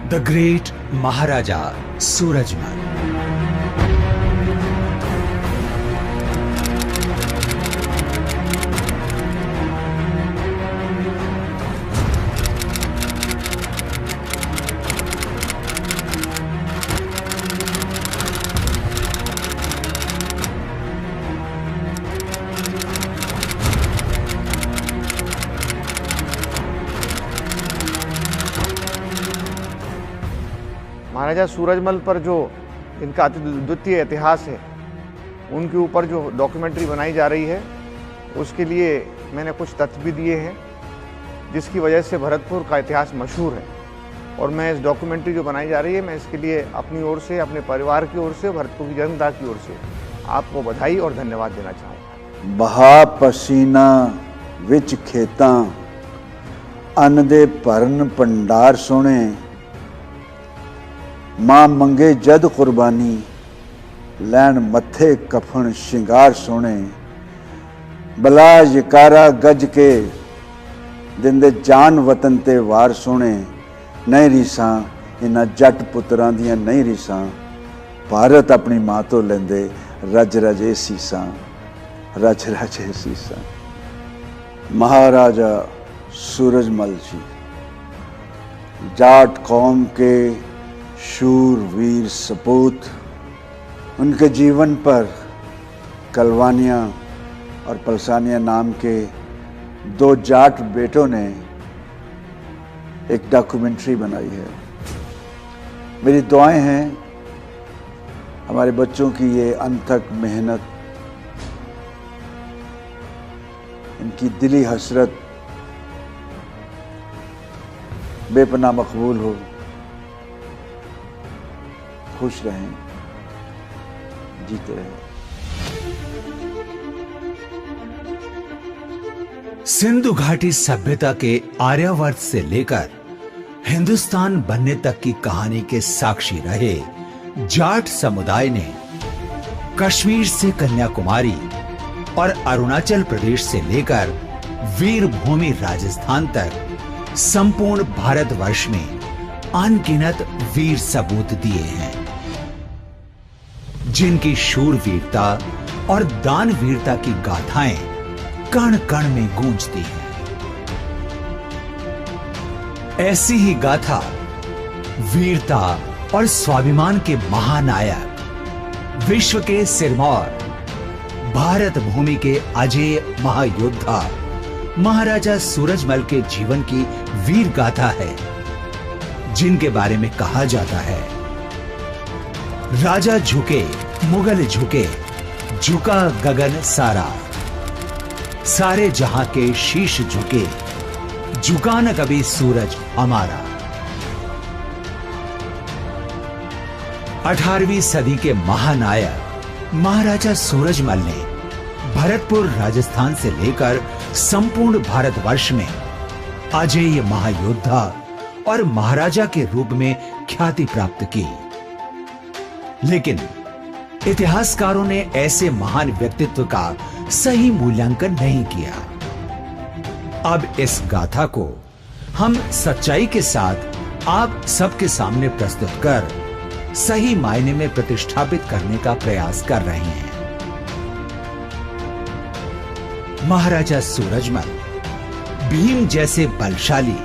The great महाराजा सूरजमल। महाराजा सूरजमल पर जो इनका अद्वितीय इतिहास है, उनके ऊपर जो डॉक्यूमेंट्री बनाई जा रही है, उसके लिए मैंने कुछ तथ्य भी दिए हैं, जिसकी वजह से भरतपुर का इतिहास मशहूर है। और मैं इस डॉक्यूमेंट्री जो बनाई जा रही है, मैं इसके लिए अपनी ओर से, अपने परिवार की ओर से, भरतपुर की जनता की ओर से आपको बधाई और धन्यवाद देना चाहूँगा। बहा पसीना विच खेतां अन्न दे भरन भंडार सोने, मां मंगे जद कुर्बानी लैन मथे कफन शिंगार सोने, बला यकारा गज के दिंदे जान वतन ते वार सोने, नहीं रीसां इन्हां जट पुत्रां दियां नहीं रीसां, भारत अपनी मां तो लेंदे रज रजे सीसां, रज रजे सीसां। महाराजा सूरजमल जी जाट कौम के शूर वीर सपूत, उनके जीवन पर कलवानिया और पलसानिया नाम के दो जाट बेटों ने एक डॉक्यूमेंट्री बनाई है। मेरी दुआएं हैं हमारे बच्चों की ये अनथक मेहनत, इनकी दिली हसरत बेपनाह मकबूल हो। खुश रहें, जीते रहें। सिंधु घाटी सभ्यता के आर्यावर्त से लेकर हिंदुस्तान बनने तक की कहानी के साक्षी रहे जाट समुदाय ने कश्मीर से कन्याकुमारी और अरुणाचल प्रदेश से लेकर वीरभूमि राजस्थान तक संपूर्ण भारतवर्ष में अनगिनत वीर सबूत दिए हैं, जिनकी शूरवीरता और दानवीरता की गाथाएं कण कण में गूंजती हैं। ऐसी ही गाथा वीरता और स्वाभिमान के महानायक, विश्व के सिरमौर, भारत भूमि के अजेय महायोद्धा महाराजा सूरजमल के जीवन की वीर गाथा है, जिनके बारे में कहा जाता है, राजा झुके मुगल झुके, झुका गगन सारा, सारे जहां के शीश झुके, झुका न कभी सूरज हमारा। 18वीं सदी के महानायक महाराजा सूरजमल ने भरतपुर राजस्थान से लेकर संपूर्ण भारतवर्ष में अजेय महायोद्धा और महाराजा के रूप में ख्याति प्राप्त की। लेकिन इतिहासकारों ने ऐसे महान व्यक्तित्व का सही मूल्यांकन नहीं किया। अब इस गाथा को हम सच्चाई के साथ आप सबके सामने प्रस्तुत कर सही मायने में प्रतिष्ठापित करने का प्रयास कर रहे हैं। महाराजा सूरजमल भीम जैसे बलशाली,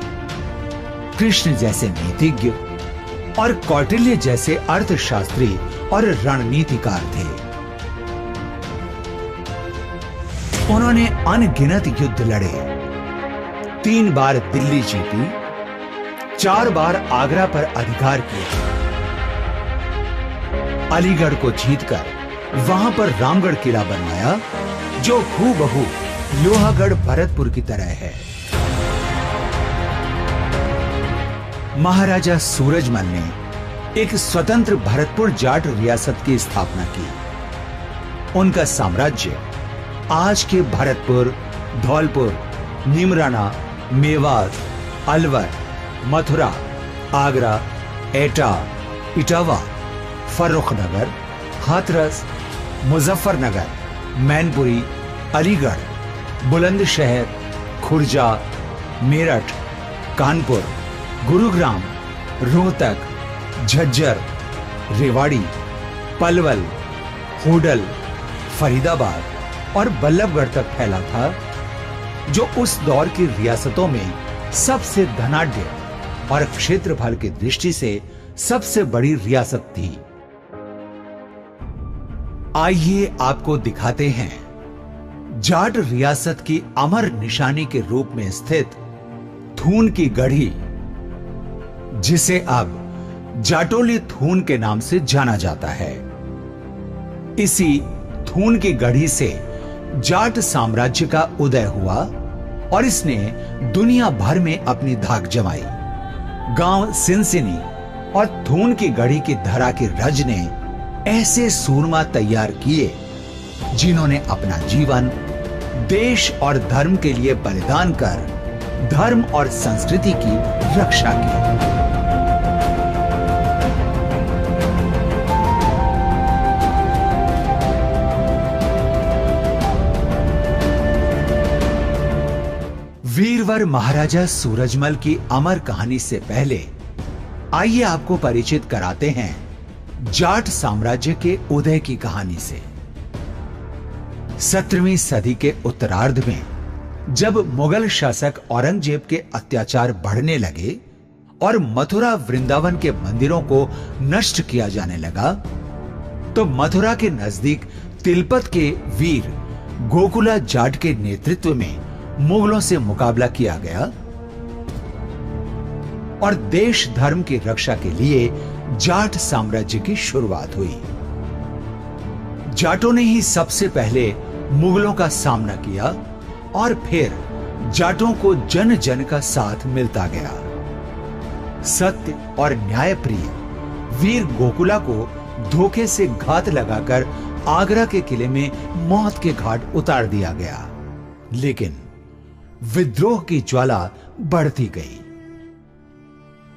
कृष्ण जैसे नीतिज्ञ और कौटिल्य जैसे अर्थशास्त्री और रणनीतिकार थे। उन्होंने अनगिनत युद्ध लड़े, 3 बार दिल्ली जीती, 4 बार आगरा पर अधिकार किया, अलीगढ़ को जीतकर वहां पर रामगढ़ किला बनवाया, जो हूबहू लोहागढ़ भरतपुर की तरह है। महाराजा सूरजमल ने एक स्वतंत्र भरतपुर जाट रियासत की स्थापना की। उनका साम्राज्य आज के भरतपुर, धौलपुर, नीमराना, मेवात, अलवर, मथुरा, आगरा, एटा, इटावा, फर्रुखनगर, हाथरस, मुजफ्फरनगर, मैनपुरी, अलीगढ़, बुलंदशहर, खुर्जा, मेरठ, कानपुर, गुरुग्राम, रोहतक, झज्जर, रेवाड़ी, पलवल, होडल, फरीदाबाद और बल्लभगढ़ तक फैला था, जो उस दौर की रियासतों में सबसे धनाढ्य और क्षेत्रफल की दृष्टि से सबसे बड़ी रियासत थी। आइए आपको दिखाते हैं जाट रियासत की अमर निशानी के रूप में स्थित थून की गढ़ी, जिसे अब जाटोली थून के नाम से जाना जाता है। इसी थून की गढ़ी से जाट साम्राज्य का उदय हुआ और इसने दुनिया भर में अपनी धाक जमाई। गांव सिनसिनी और थून की गढ़ी की धरा की रज ने ऐसे सूरमा तैयार किए जिन्होंने अपना जीवन देश और धर्म के लिए बलिदान कर धर्म और संस्कृति की रक्षा की। वीरवर महाराजा सूरजमल की अमर कहानी से पहले आइए आपको परिचित कराते हैं जाट साम्राज्य के उदय की कहानी से। 17वीं सदी के उत्तरार्ध में जब मुगल शासक औरंगजेब के अत्याचार बढ़ने लगे और मथुरा वृंदावन के मंदिरों को नष्ट किया जाने लगा, तो मथुरा के नजदीक तिलपत के वीर गोकुला जाट के नेतृत्व में मुगलों से मुकाबला किया गया और देश धर्म की रक्षा के लिए जाट साम्राज्य की शुरुआत हुई। जाटों ने ही सबसे पहले मुगलों का सामना किया और फिर जाटों को जन जन का साथ मिलता गया। सत्य और न्यायप्रिय वीर गोकुला को धोखे से घात लगाकर आगरा के किले में मौत के घाट उतार दिया गया, लेकिन विद्रोह की ज्वाला बढ़ती गई।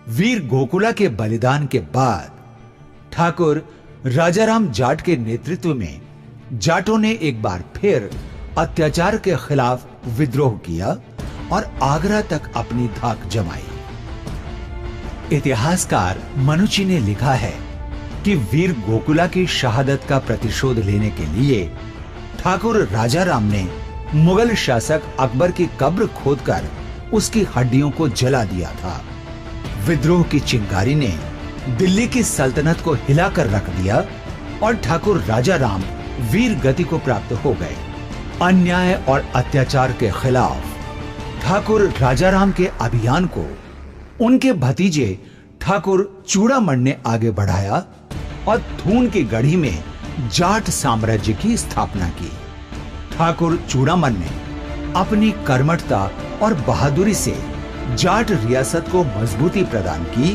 वीर गोकुला के बलिदान के बाद ठाकुर राजाराम जाट के नेतृत्व में जाटों ने एक बार फिर अत्याचार के खिलाफ विद्रोह किया और आगरा तक अपनी धाक जमाई। इतिहासकार मनुची ने लिखा है कि वीर गोकुला की शहादत का प्रतिशोध लेने के लिए ठाकुर राजाराम ने मुगल शासक अकबर की कब्र खोदकर उसकी हड्डियों को जला दिया था। विद्रोह की चिंगारी ने दिल्ली की सल्तनत को हिलाकर रख दिया और ठाकुर राजाराम वीर गति को प्राप्त हो गए। अन्याय और अत्याचार के खिलाफ ठाकुर राजाराम के अभियान को उनके भतीजे ठाकुर चूड़ामण ने आगे बढ़ाया और थून की गढ़ी में जाट साम्राज्य की स्थापना की। ठाकुर चूड़ामन ने अपनी कर्मठता और बहादुरी से जाट रियासत को मजबूती प्रदान की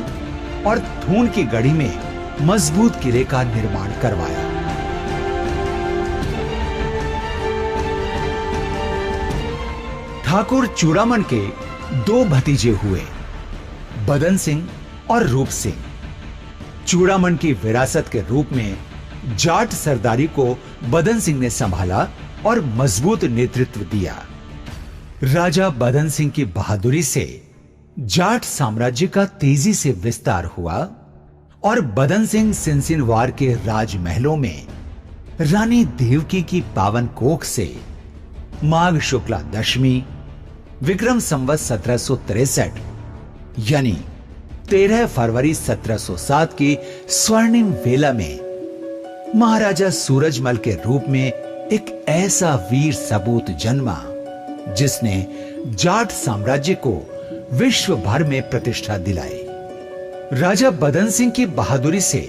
और थून की गढ़ी में मजबूत किले का निर्माण करवाया। ठाकुर चूड़ामन के दो भतीजे हुए, बदन सिंह और रूप सिंह। चूड़ामन की विरासत के रूप में जाट सरदारी को बदन सिंह ने संभाला और मजबूत नेतृत्व दिया। राजा बदन सिंह की बहादुरी से जाट साम्राज्य का तेजी से विस्तार हुआ और बदन सिंह सिनसिनवार के राजमहलों में रानी देवकी की पावन कोख से माघ शुक्ला दशमी विक्रम संवत 1763 यानी 13 फरवरी 1707 की स्वर्णिम वेला में महाराजा सूरजमल के रूप में एक ऐसा वीर सपूत जन्मा जिसने जाट साम्राज्य को विश्व भर में प्रतिष्ठा दिलाई। राजा बदन सिंह की बहादुरी से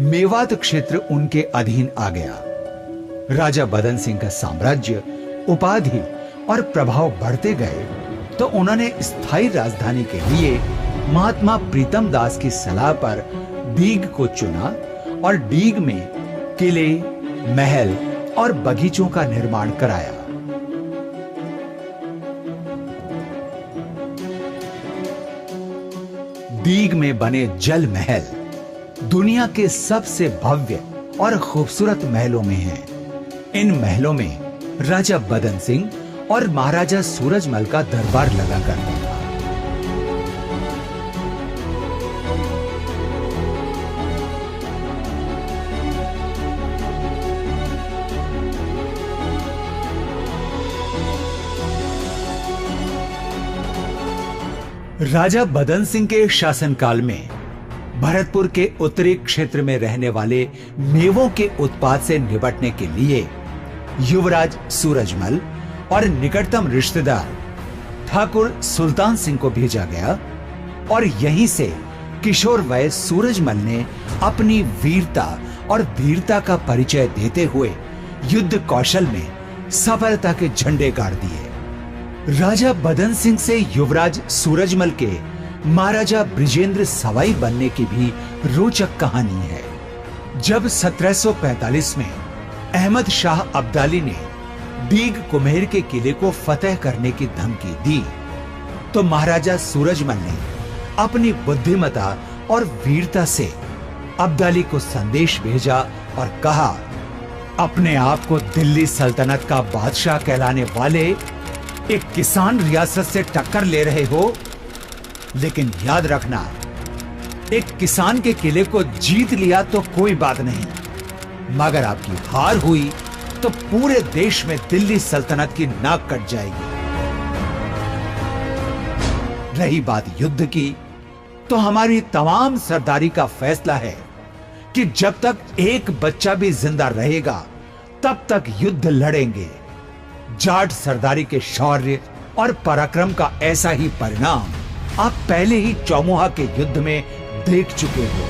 मेवात क्षेत्र उनके अधीन आ गया। राजा बदन सिंह का साम्राज्य, उपाधि और प्रभाव बढ़ते गए तो उन्होंने स्थायी राजधानी के लिए महात्मा प्रीतम दास की सलाह पर डीग को चुना और डीग में किले, महल और बगीचों का निर्माण कराया। डीग में बने जल महल दुनिया के सबसे भव्य और खूबसूरत महलों में हैं। इन महलों में राजा बदन सिंह और महाराजा सूरजमल का दरबार लगा करता था। राजा बदन सिंह के शासनकाल में भरतपुर के उत्तरी क्षेत्र में रहने वाले मेवों के उत्पाद से निपटने के लिए युवराज सूरजमल और निकटतम रिश्तेदार ठाकुर सुल्तान सिंह को भेजा गया और यहीं से किशोर वय सूरजमल ने अपनी वीरता और धीरता का परिचय देते हुए युद्ध कौशल में सफलता के झंडे गाड़ दिए। राजा बदन सिंह से युवराज सूरजमल के महाराजा बृजेंद्र सवाई बनने की भी रोचक कहानी है। जब 1745 में अहमद शाह अब्दाली ने दीग कुम्हेर के किले को फतेह करने की धमकी दी, तो महाराजा सूरजमल ने अपनी बुद्धिमता और वीरता से अब्दाली को संदेश भेजा और कहा, अपने आप को दिल्ली सल्तनत का बादशाह कहलाने वाले एक किसान रियासत से टक्कर ले रहे हो, लेकिन याद रखना, एक किसान के किले को जीत लिया तो कोई बात नहीं, मगर आपकी हार हुई तो पूरे देश में दिल्ली सल्तनत की नाक कट जाएगी। रही बात युद्ध की, तो हमारी तमाम सरदारी का फैसला है कि जब तक एक बच्चा भी जिंदा रहेगा तब तक युद्ध लड़ेंगे। जाट सरदारी के शौर्य और पराक्रम का ऐसा ही परिणाम आप पहले ही चौमुहा के युद्ध में देख चुके हो।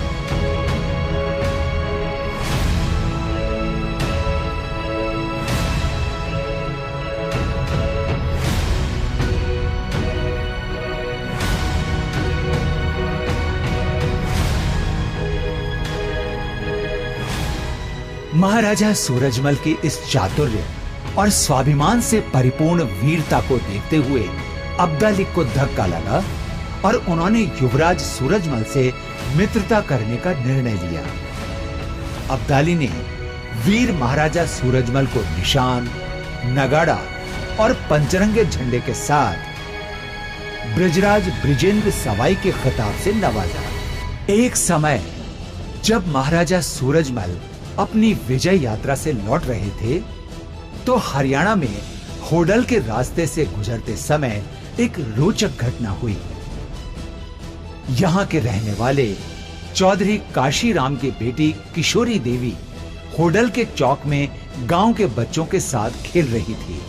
महाराजा सूरजमल की इस चातुर्य और स्वाभिमान से परिपूर्ण वीरता को देखते हुए अब्दाली को धक्का लगा और उन्होंने युवराज सूरजमल से मित्रता करने का निर्णय लिया। अब्दाली ने वीर महाराजा सूरजमल को निशान, नगाड़ा और पंचरंगे झंडे के साथ ब्रजराज बृजेंद्र सवाई के खिताब से नवाजा। एक समय जब महाराजा सूरजमल अपनी विजय यात्रा से लौट रहे थे, तो हरियाणा में होडल के रास्ते से गुजरते समय एक रोचक घटना हुई। यहां के रहने वाले चौधरी काशीराम की बेटी किशोरी देवी होडल के चौक में गांव के बच्चों के साथ खेल रही थी।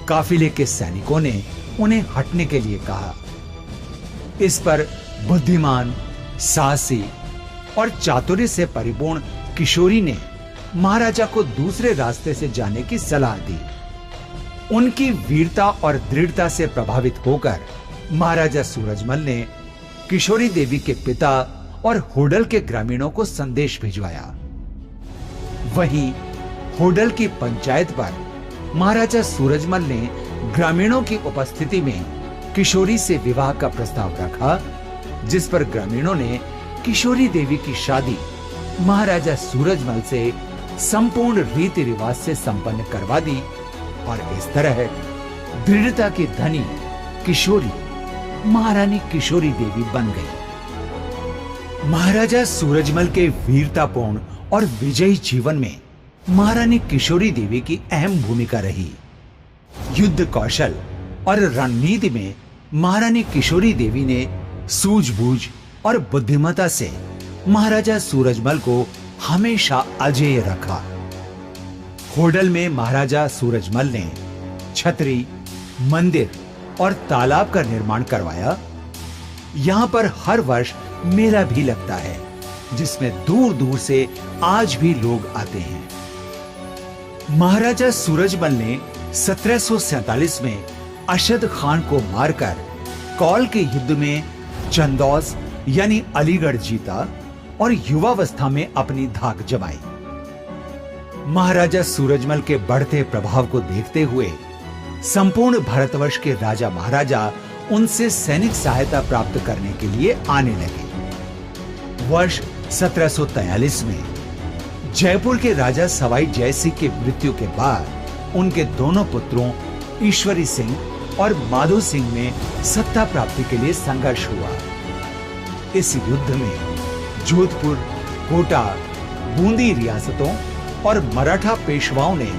काफिले के सैनिकों ने उन्हें हटने के लिए कहा। इस पर बुद्धिमान, साहसी और चातुर्य से परिपूर्ण किशोरी ने महाराजा को दूसरे रास्ते से जाने की सलाह दी। उनकी वीरता और दृढ़ता से प्रभावित होकर महाराजा सूरजमल ने किशोरी देवी के पिता और होडल के ग्रामीणों को संदेश भिजवाया। वहीं होडल की पंचायत पर महाराजा सूरजमल ने ग्रामीणों की उपस्थिति में किशोरी से विवाह का प्रस्ताव रखा, जिस पर ग्रामीणों ने किशोरी देवी की शादी महाराजा सूरजमल से संपूर्ण रीति रिवाज से संपन्न करवा दी और इस तरह दृढ़ता की धनी किशोरी महारानी किशोरी देवी बन गई। महाराजा सूरजमल के वीरतापूर्ण और विजयी जीवन में महारानी किशोरी देवी की अहम भूमिका रही। युद्ध कौशल और रणनीति में महारानी किशोरी देवी ने सूझबूझ और बुद्धिमत्ता से महाराजा सूरजमल को हमेशा अजेय रखा। होडल में महाराजा सूरजमल ने छतरी, मंदिर और तालाब का निर्माण करवाया। यहाँ पर हर वर्ष मेला भी लगता है, जिसमें दूर दूर से आज भी लोग आते हैं। महाराजा सूरजमल ने 1747 में अशद खान को मारकर कौल के युद्ध में चंदौस यानी अलीगढ़ जीता और युवावस्था में अपनी धाक जमाई। महाराजा सूरजमल के बढ़ते प्रभाव को देखते हुए संपूर्ण भारतवर्ष के राजा महाराजा उनसे सैनिक सहायता प्राप्त करने के लिए आने लगे। वर्ष 1743 में जयपुर के राजा सवाई जयसिंह की मृत्यु के बाद उनके दोनों पुत्रों ईश्वरी सिंह और माधो सिंह में सत्ता प्राप्ति के लिए संघर्ष हुआ। इस युद्ध में जोधपुर, कोटा, बूंदी रियासतों और मराठा पेशवाओं ने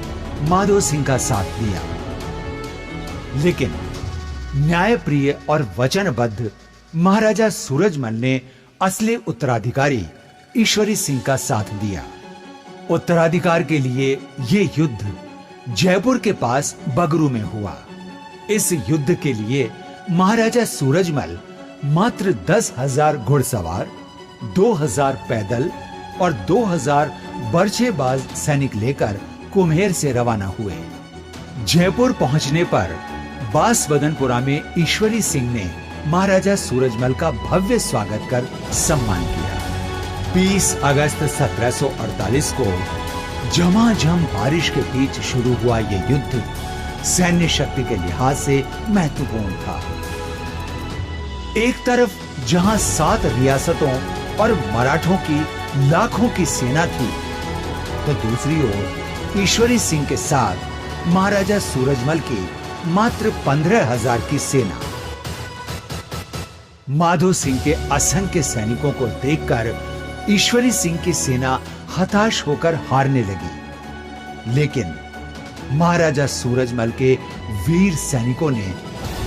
माधो सिंह का साथ दिया, लेकिन न्यायप्रिय और वचनबद्ध महाराजा सूरजमल ने असली उत्तराधिकारी ईश्वरी सिंह का साथ दिया। उत्तराधिकार के लिए ये युद्ध जयपुर के पास बगरू में हुआ। इस युद्ध के लिए महाराजा सूरजमल मात्र 10,000 घुड़सवार, 2,000 पैदल और 2,000 बर्छेबाज सैनिक लेकर कुम्हेर से रवाना हुए। जयपुर पहुंचने पर बांसबदनपुरा में ईश्वरी सिंह ने महाराजा सूरजमल का भव्य स्वागत कर सम्मान किया। 20 अगस्त 1748 को झमाझम बारिश के बीच शुरू हुआ यह युद्ध सैन्य शक्ति के लिहाज से महत्वपूर्ण था। एक तरफ जहां 7 रियासतों और मराठों की लाखों की सेना थी, तो दूसरी ओर ईश्वरी सिंह के साथ महाराजा सूरजमल की मात्र 15,000 की सेना। माधो सिंह के असंख्य सैनिकों को देखकर ईश्वरी सिंह की सेना हताश होकर हारने लगी, लेकिन महाराजा सूरजमल के वीर सैनिकों ने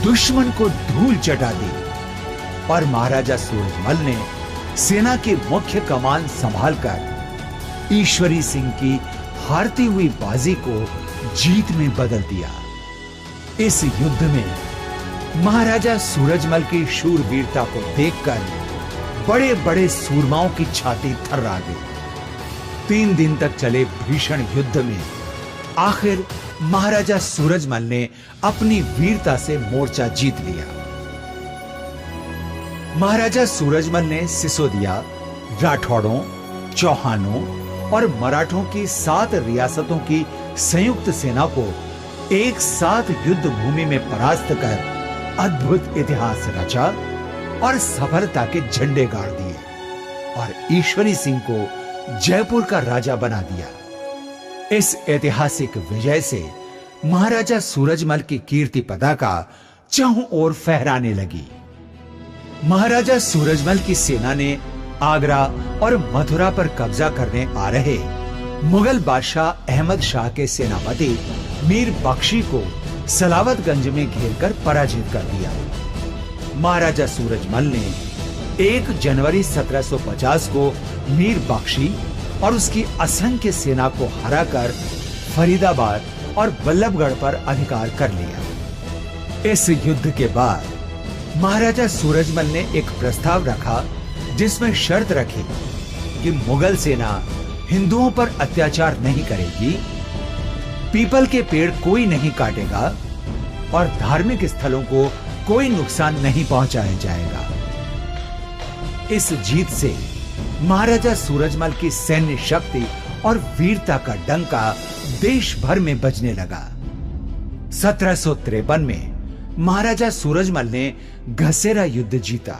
दुश्मन को धूल चटा दी और महाराजा सूरजमल ने सेना की मुख्य कमान संभालकर ईश्वरी सिंह की हारती हुई बाजी को जीत में बदल दिया। इस युद्ध में महाराजा सूरजमल की शूरवीरता को देखकर बड़े बड़े सूरमाओं की छाती थर्रा गई। 3 दिन तक चले भीषण युद्ध में आखिर महाराजा सूरजमल ने अपनी वीरता से मोर्चा जीत लिया। महाराजा सूरजमल ने सिसोदिया, राठौड़ों, चौहानों और मराठों की 7 रियासतों की संयुक्त सेना को एक साथ युद्ध भूमि में परास्त कर अद्भुत इतिहास रचा और सफलता के झंडे गाड़ दिए और ईश्वरी सिंह को जयपुर का राजा बना दिया। इस ऐतिहासिक विजय से महाराजा सूरजमल की कीर्ति पताका चारों ओर फहराने लगी। महाराजा सूरजमल की सेना ने आगरा और मथुरा पर कब्जा करने आ रहे मुगल बादशाह अहमद शाह के सेनापति मीर बख्शी को सलावतगंज में घेरकर पराजित कर दिया। महाराजा सूरजमल ने 1 जनवरी 1750 को मीर बख्शी और उसकी असंख्य सेना को हराकर फरीदाबाद और बल्लभगढ़ पर अधिकार कर लिया। इस युद्ध के बाद महाराजा सूरजमल ने एक प्रस्ताव रखा जिसमें शर्त रखी कि मुगल सेना हिंदुओं पर अत्याचार नहीं करेगी, पीपल के पेड़ कोई नहीं काटेगा और धार्मिक स्थलों को कोई नुकसान नहीं पहुंचाया जाएगा। इस जीत से महाराजा सूरजमल की सैन्य शक्ति और वीरता का डंका देश भर में बजने लगा। 1753 में महाराजा सूरजमल ने घसेरा युद्ध जीता।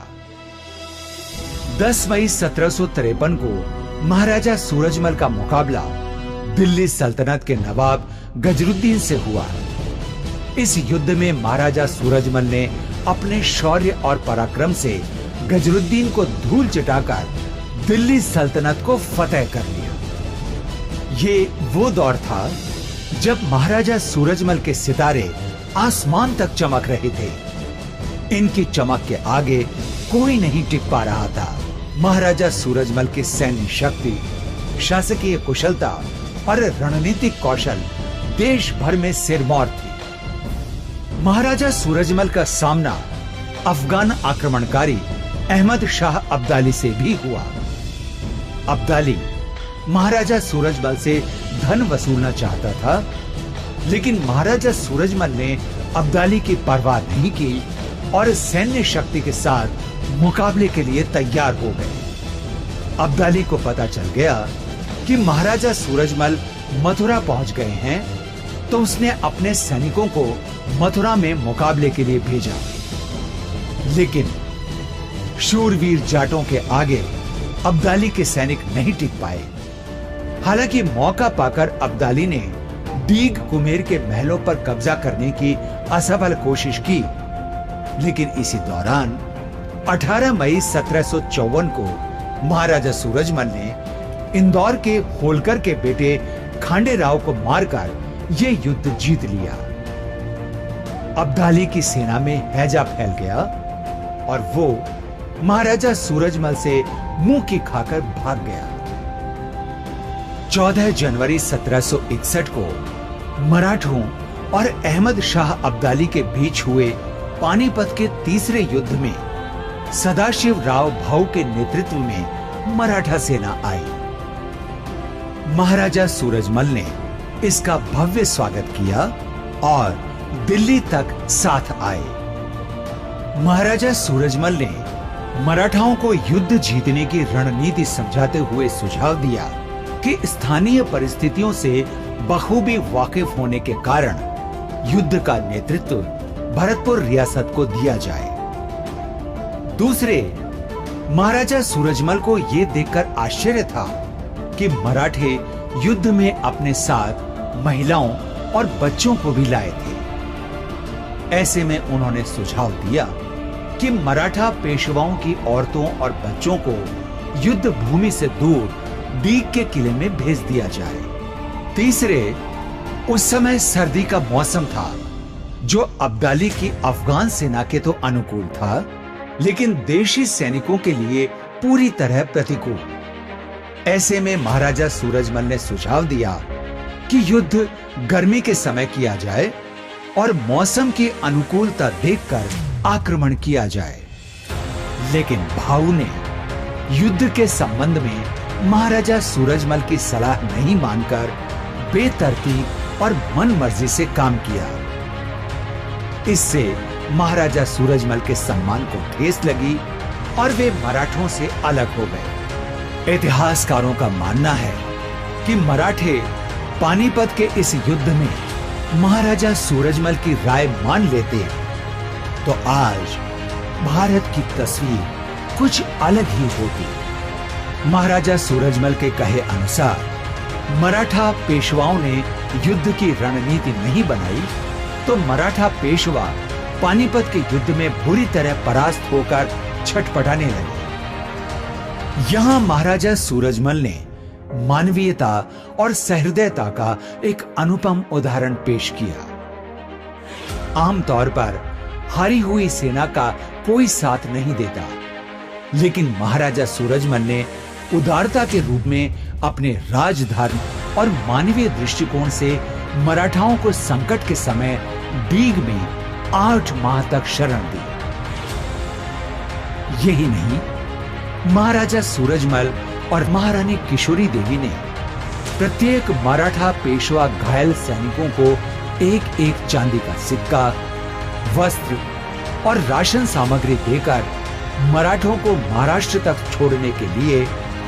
10 मई 1753 को महाराजा सूरजमल का मुकाबला दिल्ली सल्तनत के नवाब गजरुद्दीन से हुआ। इस युद्ध में महाराजा सूरजमल ने अपने शौर्य और पराक्रम से गजरुद्दीन को धूल चटाकर दिल्ली सल्तनत को फतेह कर लिया। ये वो दौर था जब महाराजा सूरजमल के सितारे आसमान तक चमक रहे थे। इनकी चमक के आगे कोई नहीं टिक पा रहा था। महाराजा सूरजमल की सैन्य शक्ति, शासकीय कुशलता और रणनीतिक कौशल देश भर में सिरमौर थी। महाराजा सूरजमल का सामना अफगान आक्रमणकारी अहमद शाह अब्दाली से भी हुआ। अब्दाली महाराजा सूरजमल से धन वसूलना चाहता था, लेकिन महाराजा सूरजमल ने अब्दाली की परवाह नहीं की और सैन्य शक्ति के साथ मुकाबले के लिए तैयार हो गए। अब्दाली को पता चल गया कि महाराजा सूरजमल मथुरा पहुंच गए हैं, तो उसने अपने सैनिकों को मथुरा में मुकाबले के लिए भेजा। लेकिन शूरवीर जाटों के आगे अब्दाली के सैनिक नहीं टिक पाए। हालांकि मौका पाकर अब्दाली ने डीग कुमेर के महलों पर कब्जा करने की असफल कोशिश की, लेकिन इसी दौरान 18 मई 1754 को महाराजा सूरजमल ने इंदौर के होलकर के बेटे खांडे राव को मारकर यह युद्ध जीत लिया। अब्दाली की सेना में हैजा फैल गया और वो महाराजा सूरजमल से मुंह की खाकर भाग गया। 14 जनवरी 1761 को मराठों और अहमद शाह अब्दाली के बीच हुए पानीपत के तीसरे युद्ध में सदाशिव राव भाऊ के नेतृत्व में मराठा सेना आई। महाराजा सूरजमल ने इसका भव्य स्वागत किया और दिल्ली तक साथ आए। महाराजा सूरजमल ने मराठाओं को युद्ध जीतने की रणनीति समझाते हुए सुझाव दिया कि स्थानीय परिस्थितियों से बखूबी वाकिफ होने के कारण युद्ध का नेतृत्व भरतपुर रियासत को दिया जाए। दूसरे, महाराजा सूरजमल को यह देखकर आश्चर्य था कि मराठे युद्ध में अपने साथ महिलाओं और बच्चों को भी लाए थे। ऐसे में उन्होंने सुझाव दिया कि मराठा पेशवाओं की औरतों और बच्चों को युद्ध भूमि से दूर डीग के किले में भेज दिया जाए। तीसरे, उस समय सर्दी का मौसम था जो अब्दाली की अफगान सेना के तो अनुकूल था, लेकिन देशी सैनिकों के लिए पूरी तरह प्रतिकूल। ऐसे में महाराजा सूरजमल ने सुझाव दिया कि युद्ध गर्मी के समय किया जाए और मौसम की अनुकूलता देखकर आक्रमण किया जाए। लेकिन भाऊ ने युद्ध के संबंध में महाराजा सूरजमल की सलाह नहीं मानकर बेतरतीब और मनमर्जी से काम किया। इससे महाराजा सूरजमल के सम्मान को ठेस लगी और वे मराठों से अलग हो गए। इतिहासकारों का मानना है कि मराठे पानीपत के इस युद्ध में महाराजा सूरजमल की राय मान लेते तो आज भारत की तस्वीर कुछ अलग ही होती। महाराजा सूरजमल के कहे अनुसार मराठा पेशवाओं ने युद्ध की रणनीति नहीं बनाई तो मराठा पेशवा पानीपत के युद्ध में बुरी तरह परास्त होकर छटपटाने लगे। यहां महाराजा सूरजमल ने मानवीयता और सहृदयता का एक अनुपम उदाहरण पेश किया। आमतौर पर हारी हुई सेना का कोई साथ नहीं देता, लेकिन महाराजा सूरजमल ने उदारता के रूप में अपने राजधर्म और मानवीय दृष्टिकोण से मराठाओं को संकट के समय डीग में 8 माह तक शरण दी। यही नहीं, महाराजा सूरजमल और महारानी किशोरी देवी ने प्रत्येक मराठा पेशवा घायल सैनिकों को एक एक चांदी का सिक्का, वस्त्र और राशन सामग्री देकर मराठों को महाराष्ट्र तक छोड़ने के लिए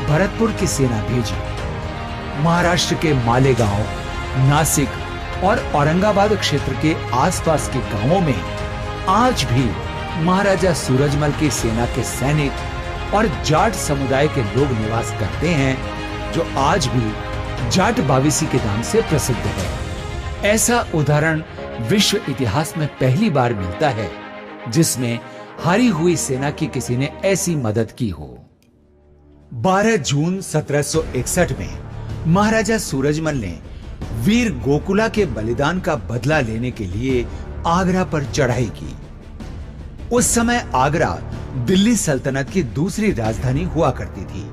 भरतपुर की सेना भेजी। महाराष्ट्र के मालेगांव, नासिक और औरंगाबाद क्षेत्र के आसपास के गांवों में आज भी महाराजा सूरजमल की सेना के सैनिक और जाट समुदाय के लोग निवास करते हैं, जो आज भी जाट बाविसी के नाम से प्रसिद्ध है। ऐसा उदाहरण विश्व इतिहास में पहली बार मिलता है जिसमें हारी हुई सेना की किसी ने ऐसी मदद की हो। 12 जून 1761 में महाराजा सूरजमल ने वीर गोकुला के बलिदान का बदला लेने के लिए आगरा पर चढ़ाई की। उस समय आगरा दिल्ली सल्तनत की दूसरी राजधानी हुआ करती थी।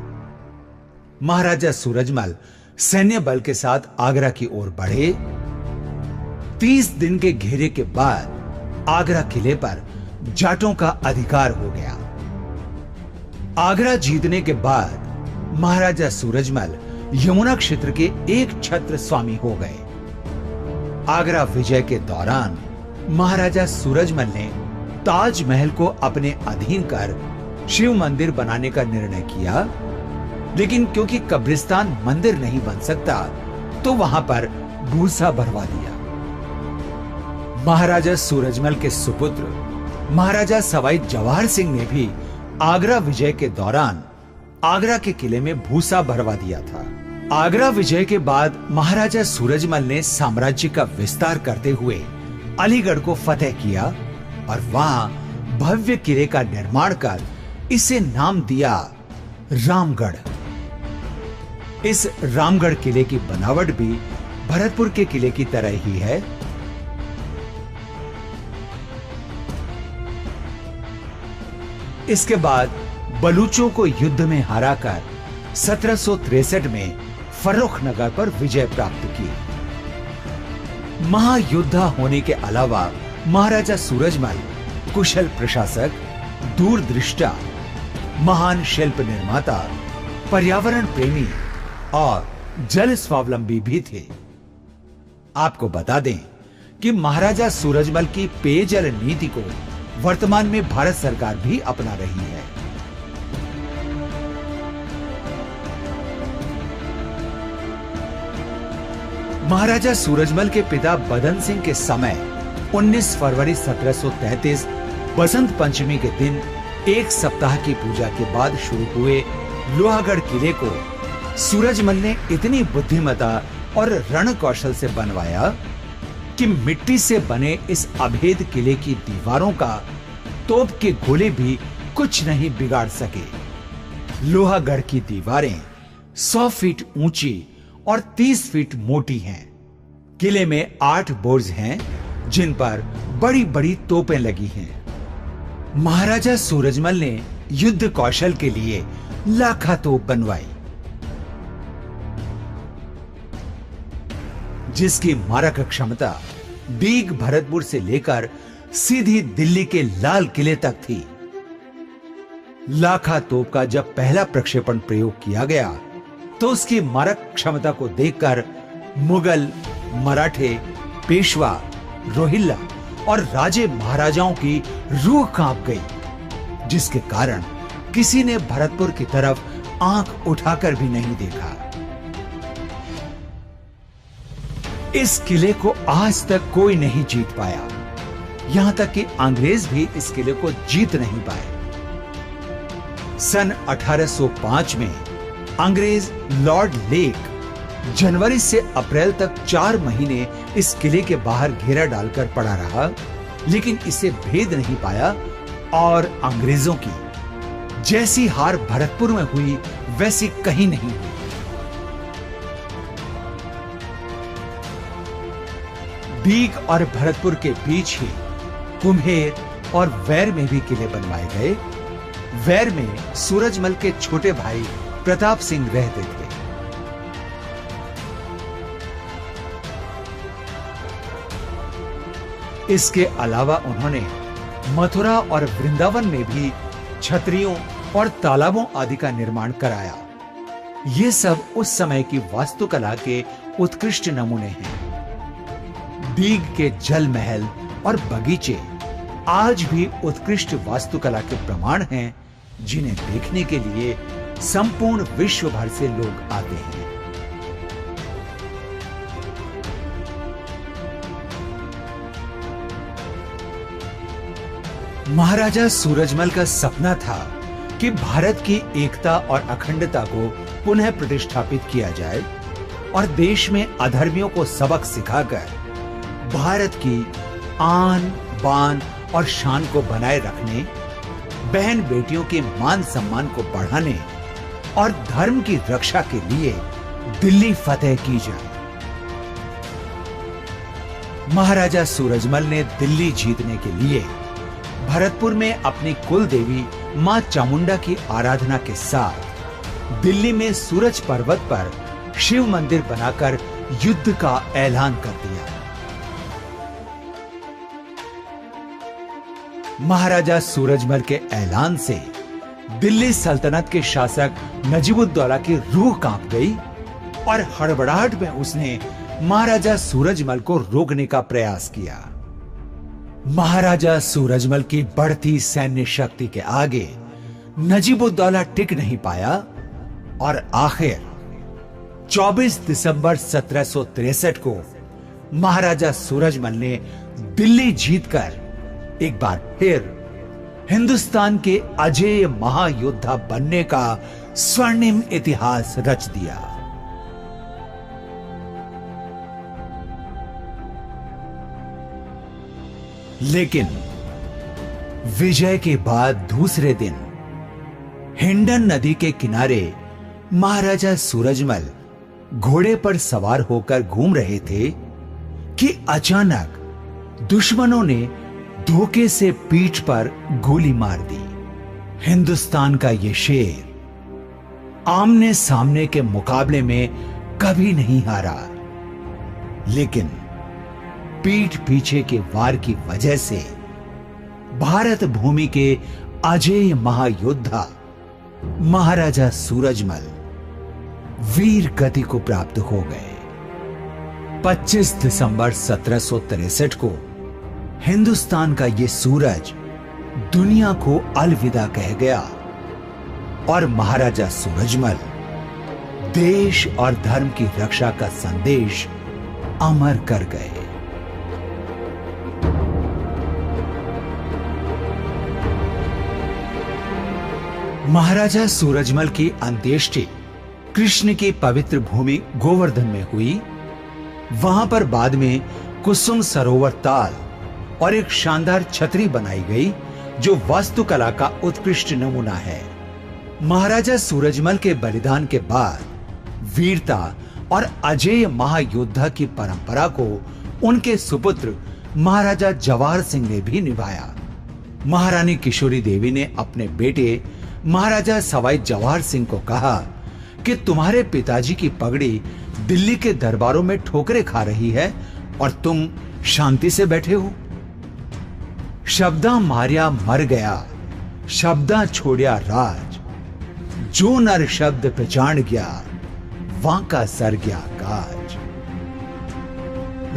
महाराजा सूरजमल सैन्य बल के साथ आगरा की ओर बढ़े। 30 दिन के घेरे के बाद आगरा किले पर जाटों का अधिकार हो गया। आगरा जीतने के बाद महाराजा सूरजमल यमुना क्षेत्र के एक छत्र स्वामी हो गए। आगरा विजय के दौरान महाराजा सूरजमल ने ताजमहल को अपने अधीन कर शिव मंदिर बनाने का निर्णय किया, लेकिन क्योंकि कब्रिस्तान मंदिर नहीं बन सकता तो वहां पर भूसा भरवा दिया। महाराजा सूरजमल के सुपुत्र महाराजा सवाई जवाहर सिंह ने भी आगरा विजय के दौरान आगरा के किले में भूसा भरवा दिया था। आगरा विजय के बाद महाराजा सूरजमल ने साम्राज्य का विस्तार करते हुए अलीगढ़ को फतेह किया और वहां भव्य किले का निर्माण कर इसे नाम दिया रामगढ़। इस रामगढ़ किले की बनावट भी भरतपुर के किले की तरह ही है। इसके बाद बलूचों को युद्ध में हराकर 1763 में फर्रुखनगर पर विजय प्राप्त की। महायोद्धा होने के अलावा महाराजा सूरजमल कुशल प्रशासक, दूरदृष्टा, महान शिल्प निर्माता, पर्यावरण प्रेमी और जल स्वावलंबी भी थे। आपको बता दें कि महाराजा सूरजमल की पेयजल नीति को वर्तमान में भारत सरकार भी अपना रही है। महाराजा सूरजमल के पिता बदन सिंह के समय 19 फरवरी 1733 बसंत पंचमी के दिन एक सप्ताह की पूजा के बाद शुरू हुए लोहागढ़ किले को सूरजमल ने इतनी बुद्धिमता और रण कौशल से बनवाया कि मिट्टी से बने इस अभेद किले की दीवारों का तोप के गोले भी कुछ नहीं बिगाड़ सके। लोहागढ़ की दीवारें 100 फीट ऊंची और 30 फीट मोटी हैं। किले में 8 बुर्ज हैं जिन पर बड़ी बड़ी तोपें लगी हैं। महाराजा सूरजमल ने युद्ध कौशल के लिए लाखा तोप बनवाई, जिसकी मारक क्षमता दीग भरतपुर से लेकर सीधी दिल्ली के लाल किले तक थी। लाखा तोप का जब पहला प्रक्षेपण प्रयोग किया गया तो उसकी मारक क्षमता को देखकर मुगल, मराठे, पेशवा, रोहिल्ला और राजे महाराजाओं की रूह कांप गई, जिसके कारण किसी ने भरतपुर की तरफ आंख उठाकर भी नहीं देखा। इस किले को आज तक कोई नहीं जीत पाया, यहां तक कि अंग्रेज भी इस किले को जीत नहीं पाए। सन 1805 में अंग्रेज लॉर्ड लेक जनवरी से अप्रैल तक 4 महीने इस किले के बाहर घेरा डालकर पड़ा रहा, लेकिन इसे भेद नहीं पाया और अंग्रेजों की जैसी हार भरतपुर में हुई वैसी कहीं नहीं हुई। दीग और भरतपुर के बीच ही कुम्हेर और वैर में भी किले बनवाए गए। वैर में सूरजमल के छोटे भाई प्रताप सिंह रहते थे। इसके अलावा उन्होंने मथुरा और वृंदावन में भी छतरियों और तालाबों आदि का निर्माण कराया। ये सब उस समय की वास्तुकला के उत्कृष्ट नमूने हैं। दीग के जल महल और बगीचे आज भी उत्कृष्ट वास्तुकला के प्रमाण हैं, जिन्हें देखने के लिए संपूर्ण विश्व भर से लोग आते हैं। महाराजा सूरजमल का सपना था कि भारत की एकता और अखंडता को पुनः प्रतिष्ठापित किया जाए और देश में अधर्मियों को सबक सिखाकर भारत की आन, बान और शान को बनाए रखने, बहन बेटियों के मान सम्मान को बढ़ाने और धर्म की रक्षा के लिए दिल्ली फतेह की जाए। महाराजा सूरजमल ने दिल्ली जीतने के लिए भरतपुर में अपनी कुल देवी मां चामुंडा की आराधना के साथ दिल्ली में सूरज पर्वत पर शिव मंदिर बनाकर युद्ध का ऐलान कर दिया। महाराजा सूरजमल के ऐलान से दिल्ली सल्तनत के शासक नजीबुद्दौला की रूह कांप गई और हड़बड़ाहट में उसने महाराजा सूरजमल को रोकने का प्रयास किया। महाराजा सूरजमल की बढ़ती सैन्य शक्ति के आगे नजीबुद्दौला टिक नहीं पाया और आखिर 24 दिसंबर 1763 को महाराजा सूरजमल ने दिल्ली जीतकर एक बार फिर हिंदुस्तान के अजेय महायोद्धा बनने का स्वर्णिम इतिहास रच दिया। लेकिन विजय के बाद दूसरे दिन हिंडन नदी के किनारे महाराजा सूरजमल घोड़े पर सवार होकर घूम रहे थे कि अचानक दुश्मनों ने धोखे से पीठ पर गोली मार दी। हिंदुस्तान का ये शेर आमने सामने के मुकाबले में कभी नहीं हारा, लेकिन पीठ पीछे के वार की वजह से भारत भूमि के अजेय महायोद्धा महाराजा सूरजमल वीर गति को प्राप्त हो गए। 25 दिसंबर 1763 को हिंदुस्तान का ये सूरज दुनिया को अलविदा कह गया और महाराजा सूरजमल देश और धर्म की रक्षा का संदेश अमर कर गए। महाराजा सूरजमल की अंत्येष्टि कृष्ण की पवित्र भूमि गोवर्धन में हुई। वहां पर बाद में कुसुम सरोवर ताल और एक शानदार छतरी बनाई गई जो वास्तुकला का उत्कृष्ट नमूना है। महाराजा सूरजमल के बलिदान के बाद वीरता और अजेय महायोद्धा की परंपरा को उनके सुपुत्र महाराजा जवाहर सिंह ने भी निभाया। महारानी किशोरी देवी ने अपने बेटे महाराजा सवाई जवाहर सिंह को कहा कि तुम्हारे पिताजी की पगड़ी दिल्ली के दरबारों में ठोकरें खा रही है और तुम शांति से बैठे हो। शब्दा मार्या मर गया, शब्दा छोड़िया राज, जो नर शब्द पहचान गया वहां का सर गया काज।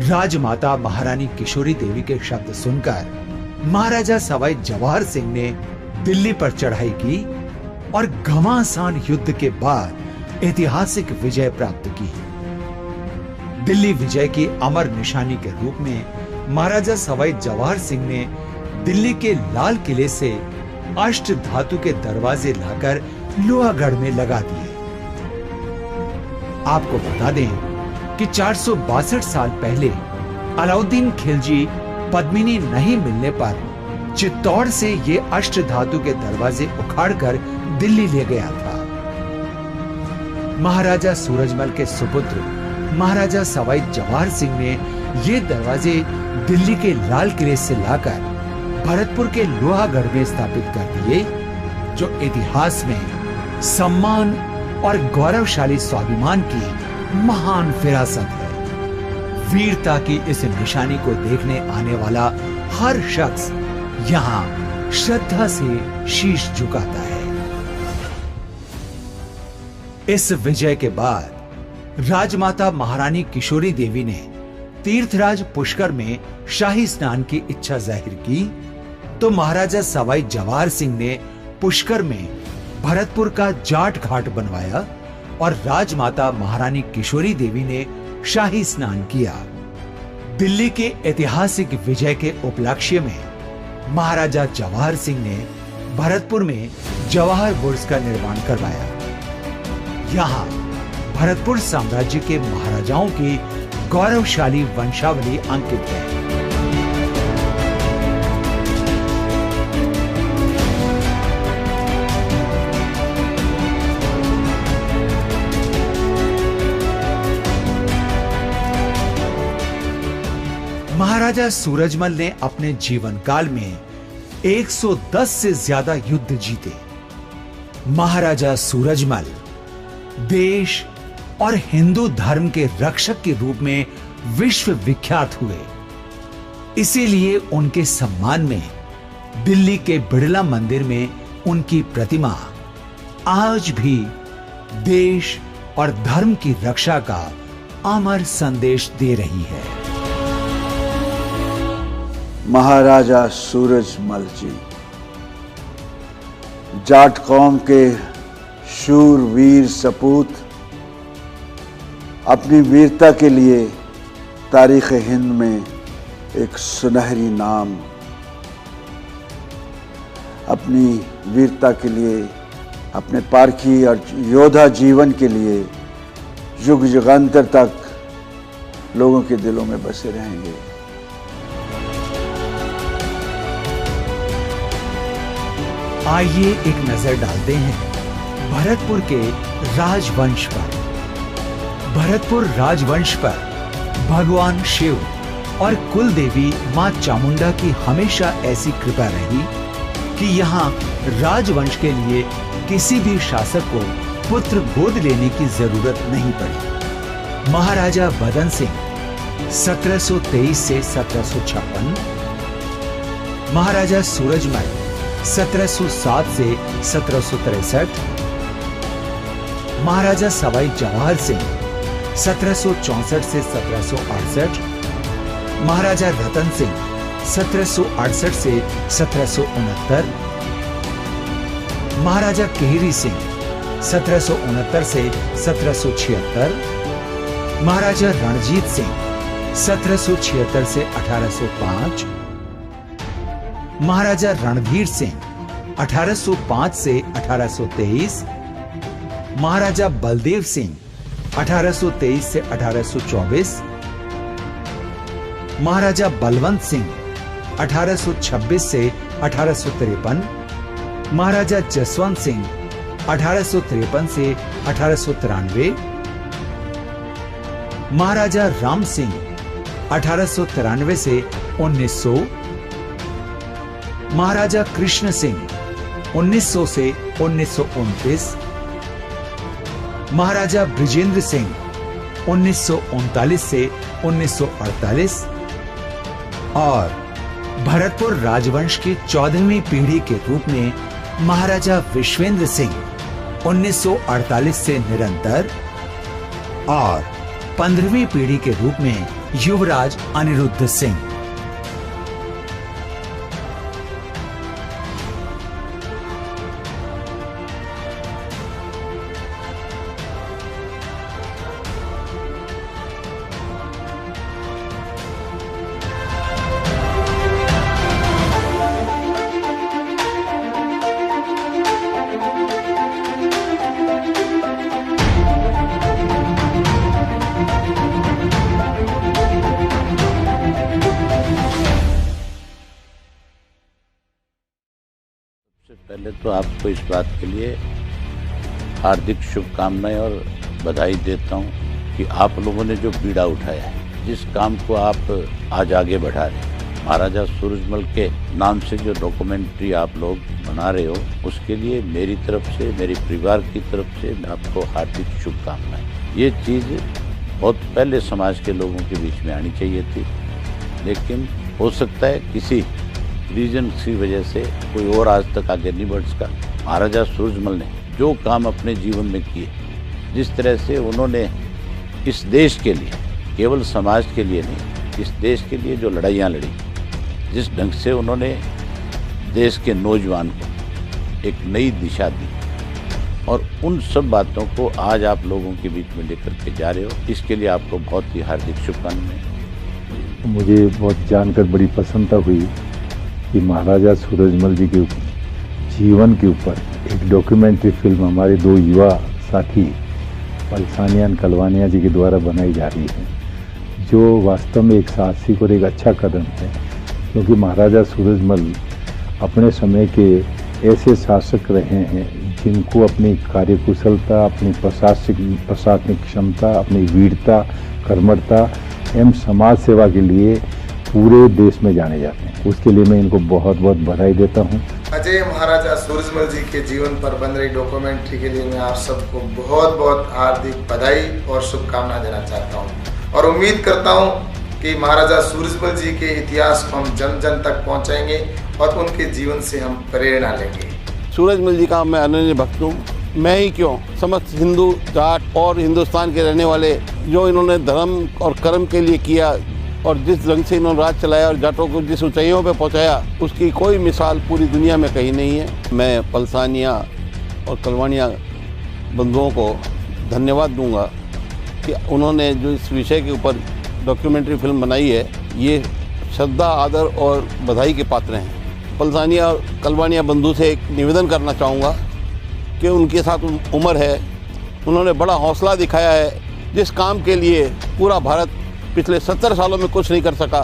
राजमाता महारानी किशोरी देवी के शब्द सुनकर महाराजा सवाई जवाहर सिंह ने दिल्ली पर चढ़ाई की और घमासान युद्ध के बाद ऐतिहासिक विजय प्राप्त की। दिल्ली विजय की अमर निशानी के रूप में महाराजा सवाई जवाहर सिंह ने दिल्ली के लाल किले से अष्ट धातु के दरवाजे लाकर लोहागढ़ में लगा दिए। आपको बता दें कि 462 साल पहले अलाउद्दीन खिलजी पद्मिनी नहीं मिलने पर चित्तौड़ से ये अष्ट धातु के दरवाजे उखाड़कर दिल्ली ले गया था। महाराजा सूरजमल के सुपुत्र महाराजा सवाई जवाहर सिंह ने ये दरवाजे दिल्ली के लाल किले से लाकर भरतपुर के लोहागढ़ में स्थापित कर दिए, जो इतिहास में सम्मान और गौरवशाली स्वाभिमान की महान विरासत है। वीरता की इस निशानी को देखने आने वाला हर शख्स यहाँ श्रद्धा से शीश झुकाता है। इस विजय के बाद राजमाता महारानी किशोरी देवी ने तीर्थराज पुष्कर में शाही स्नान की इच्छा जाहिर की, तो महाराजा सवाई जवाहर सिंह ने पुष्कर में भरतपुर का जाट घाट बनवाया और राजमाता महारानी किशोरी देवी ने शाही स्नान किया। दिल्ली के ऐतिहासिक विजय के उपलक्ष्य में महाराजा जवाहर सिंह ने भरतपुर में जवाहर बुर्ज का निर्माण करवाया। यहाँ भरतपुर साम्राज्य के महाराजाओं की गौरवशाली वंशावली अंकित है। महाराजा सूरजमल ने अपने जीवन काल में 110 से ज्यादा युद्ध जीते। महाराजा सूरजमल देश और हिंदू धर्म के रक्षक के रूप में विश्व विख्यात हुए। इसीलिए उनके सम्मान में दिल्ली के बिड़ला मंदिर में उनकी प्रतिमा आज भी देश और धर्म की रक्षा का अमर संदेश दे रही है। महाराजा सूरजमल जी जाट कौम के शूर वीर सपूत अपनी वीरता के लिए तारीख़ हिंद में एक सुनहरी नाम, अपनी वीरता के लिए, अपने पारखी और योद्धा जीवन के लिए युग युगांतर तक लोगों के दिलों में बसे रहेंगे। आइए एक नजर डालते हैं भरतपुर के राजवंश पर। भरतपुर राजवंश पर भगवान शिव और कुल देवी मां चामुंडा की हमेशा ऐसी कृपा रही कि यहाँ राजवंश के लिए किसी भी शासक को पुत्र गोद लेने की जरूरत नहीं पड़ी। महाराजा बदन सिंह 1723 से 1756, महाराजा सूरजमल 1707 से 1763, महाराजा सवाई जवाहर सिंह 1764 से 1768, महाराजा रतन सिंह 1768 से 1769, महाराजा केहरी सिंह 1769 से 1776, महाराजा रणजीत सिंह 1776 से 1805, महाराजा रणधीर सिंह 1805 से 1823, महाराजा बलदेव सिंह 1823 से 1824, महाराजा बलवंत सिंह 1826 से 1853, महाराजा जसवंत सिंह 1853 से 1893, महाराजा राम सिंह 1893 से 1900, महाराजा कृष्ण सिंह 1900 से 1929, महाराजा ब्रिजेंद्र सिंह 1939 से 1948 और भरतपुर राजवंश की 14वीं पीढ़ी के रूप में महाराजा विश्वेंद्र सिंह 1948 से निरंतर और 15वीं पीढ़ी के रूप में युवराज अनिरुद्ध सिंह। पहले तो आपको इस बात के लिए हार्दिक शुभकामनाएं और बधाई देता हूं कि आप लोगों ने जो बीड़ा उठाया है, जिस काम को आप आज आगे बढ़ा रहे हैं, महाराजा सूरजमल के नाम से जो डॉक्यूमेंट्री आप लोग बना रहे हो, उसके लिए मेरी तरफ से, मेरे परिवार की तरफ से मैं आपको हार्दिक शुभकामनाएं। ये चीज़ बहुत पहले समाज के लोगों के बीच में आनी चाहिए थी, लेकिन हो सकता है किसी रीजन की वजह से कोई और आज तक आगे नहीं बढ़ सका। महाराजा सूरजमल ने जो काम अपने जीवन में किए, जिस तरह से उन्होंने इस देश के लिए, केवल समाज के लिए नहीं, इस देश के लिए जो लड़ाइयाँ लड़ी, जिस ढंग से उन्होंने देश के नौजवान को एक नई दिशा दी, और उन सब बातों को आज आप लोगों के बीच में लेकर के जा रहे हो, इसके लिए आपको बहुत ही हार्दिक शुभकामनाएं। मुझे बहुत जानकर बड़ी प्रसन्नता हुई कि महाराजा सूरजमल जी के जीवन के ऊपर एक डॉक्यूमेंट्री फिल्म हमारे दो युवा साथी पलसानिया कलवानिया जी के द्वारा बनाई जा रही है, जो वास्तव में एक साहसिक और एक अच्छा कदम है, क्योंकि महाराजा सूरजमल अपने समय के ऐसे शासक रहे हैं जिनको अपनी कार्यकुशलता, अपनी प्रशासनिक क्षमता, अपनी वीरता, कर्मठता एवं समाज सेवा के लिए पूरे देश में जाने जाते हैं। उसके लिए मैं इनको बहुत बहुत बधाई देता हूँ। अजय महाराजा सूरजमल जी के जीवन पर बन रही डॉक्यूमेंट्री के लिए मैं आप सबको बहुत बहुत हार्दिक बधाई और शुभकामनाएं देना चाहता हूँ, और उम्मीद करता हूँ कि महाराजा सूरजमल जी के इतिहास को हम जन जन तक पहुँचाएंगे और उनके जीवन से हम प्रेरणा लेंगे। सूरजमल जी का मैं अनन्य भक्त हूँ। मैं ही क्यों, समस्त हिंदू जाट और हिंदुस्तान के रहने वाले, जो इन्होंने धर्म और कर्म के लिए किया और जिस रंग से इन्होंने राज चलाया और जाटों को जिस ऊंचाइयों पे पहुंचाया, उसकी कोई मिसाल पूरी दुनिया में कहीं नहीं है। मैं पलसानिया और कलवानिया बंधुओं को धन्यवाद दूंगा कि उन्होंने जो इस विषय के ऊपर डॉक्यूमेंट्री फिल्म बनाई है, ये श्रद्धा, आदर और बधाई के पात्र हैं। पलसानिया और कलवानिया बंधु से एक निवेदन करना चाहूँगा कि उनके साथ उम्र है, उन्होंने बड़ा हौसला दिखाया है। जिस काम के लिए पूरा भारत पिछले 70 सालों में कुछ नहीं कर सका,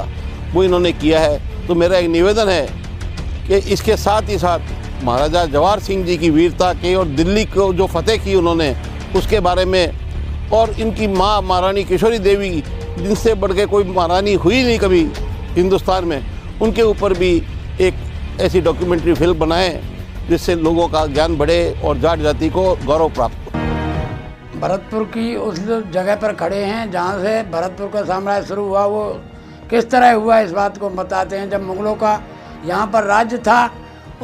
वो इन्होंने किया है। तो मेरा एक निवेदन है कि इसके साथ ही साथ महाराजा जवाहर सिंह जी की वीरता के और दिल्ली को जो फतेह की उन्होंने, उसके बारे में, और इनकी माँ महारानी किशोरी देवी, जिनसे बढ़ के कोई महारानी हुई नहीं कभी हिंदुस्तान में, उनके ऊपर भी एक ऐसी डॉक्यूमेंट्री फिल्म बनाएं जिससे लोगों का ज्ञान बढ़े और जाट जाति को गौरव प्राप्त हो। भरतपुर की उस जगह पर खड़े हैं जहाँ से भरतपुर का साम्राज्य शुरू हुआ। वो किस तरह हुआ इस बात को बताते हैं। जब मुग़लों का यहाँ पर राज्य था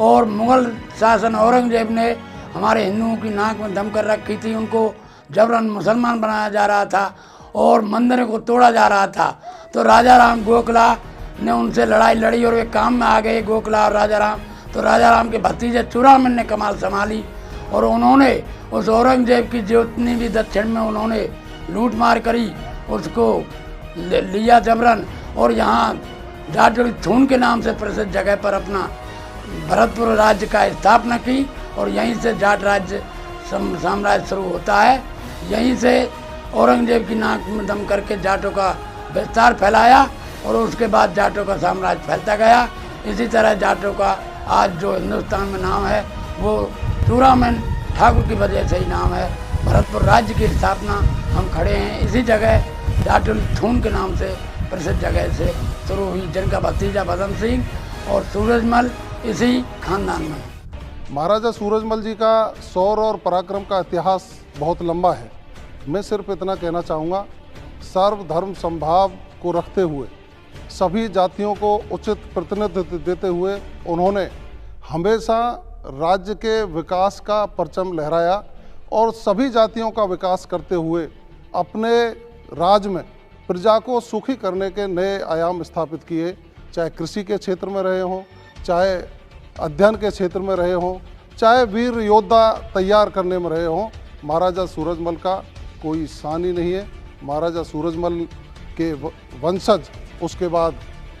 और मुग़ल शासन औरंगजेब ने हमारे हिंदुओं की नाक में दम कर रखी थी, उनको जबरन मुसलमान बनाया जा रहा था और मंदिरों को तोड़ा जा रहा था, तो राजा राम गोखला ने उनसे लड़ाई लड़ी और वे काम में आ गए, गोखला और राजा राम। तो राजा राम के भतीजे चूड़ामन ने कमाल संभाली और उन्होंने उस औरंगजेब की जितनी भी दक्षिण में उन्होंने लूट मार करी उसको लिया जबरन और यहाँ जाटोली थून के नाम से प्रसिद्ध जगह पर अपना भरतपुर राज्य का स्थापना की और यहीं से जाट राज्य साम्राज्य शुरू होता है। यहीं से औरंगजेब की नाक में दम करके जाटों का विस्तार फैलाया और उसके बाद जाटों का साम्राज्य फैलता गया। इसी तरह जाटों का आज जो हिंदुस्तान में नाम है वो चूड़ामन ठाकुर की वजह से ही नाम है। भरतपुर राज्य की स्थापना हम खड़े हैं इसी जगह जाटोली थून के नाम से प्रसिद्ध जगह से शुरू हुई, जिनका भतीजा बदन सिंह और सूरजमल इसी खानदान में। महाराजा सूरजमल जी का शौर्य और पराक्रम का इतिहास बहुत लंबा है। मैं सिर्फ इतना कहना चाहूँगा, सर्वधर्म समभाव को रखते हुए सभी जातियों को उचित प्रतिनिधित्व देते हुए उन्होंने हमेशा राज्य के विकास का परचम लहराया और सभी जातियों का विकास करते हुए अपने राज्य में प्रजा को सुखी करने के नए आयाम स्थापित किए। चाहे कृषि के क्षेत्र में रहे हों, चाहे अध्ययन के क्षेत्र में रहे हों, चाहे वीर योद्धा तैयार करने में रहे हों, महाराजा सूरजमल का कोई सानी नहीं है। महाराजा सूरजमल के वंशज उसके बाद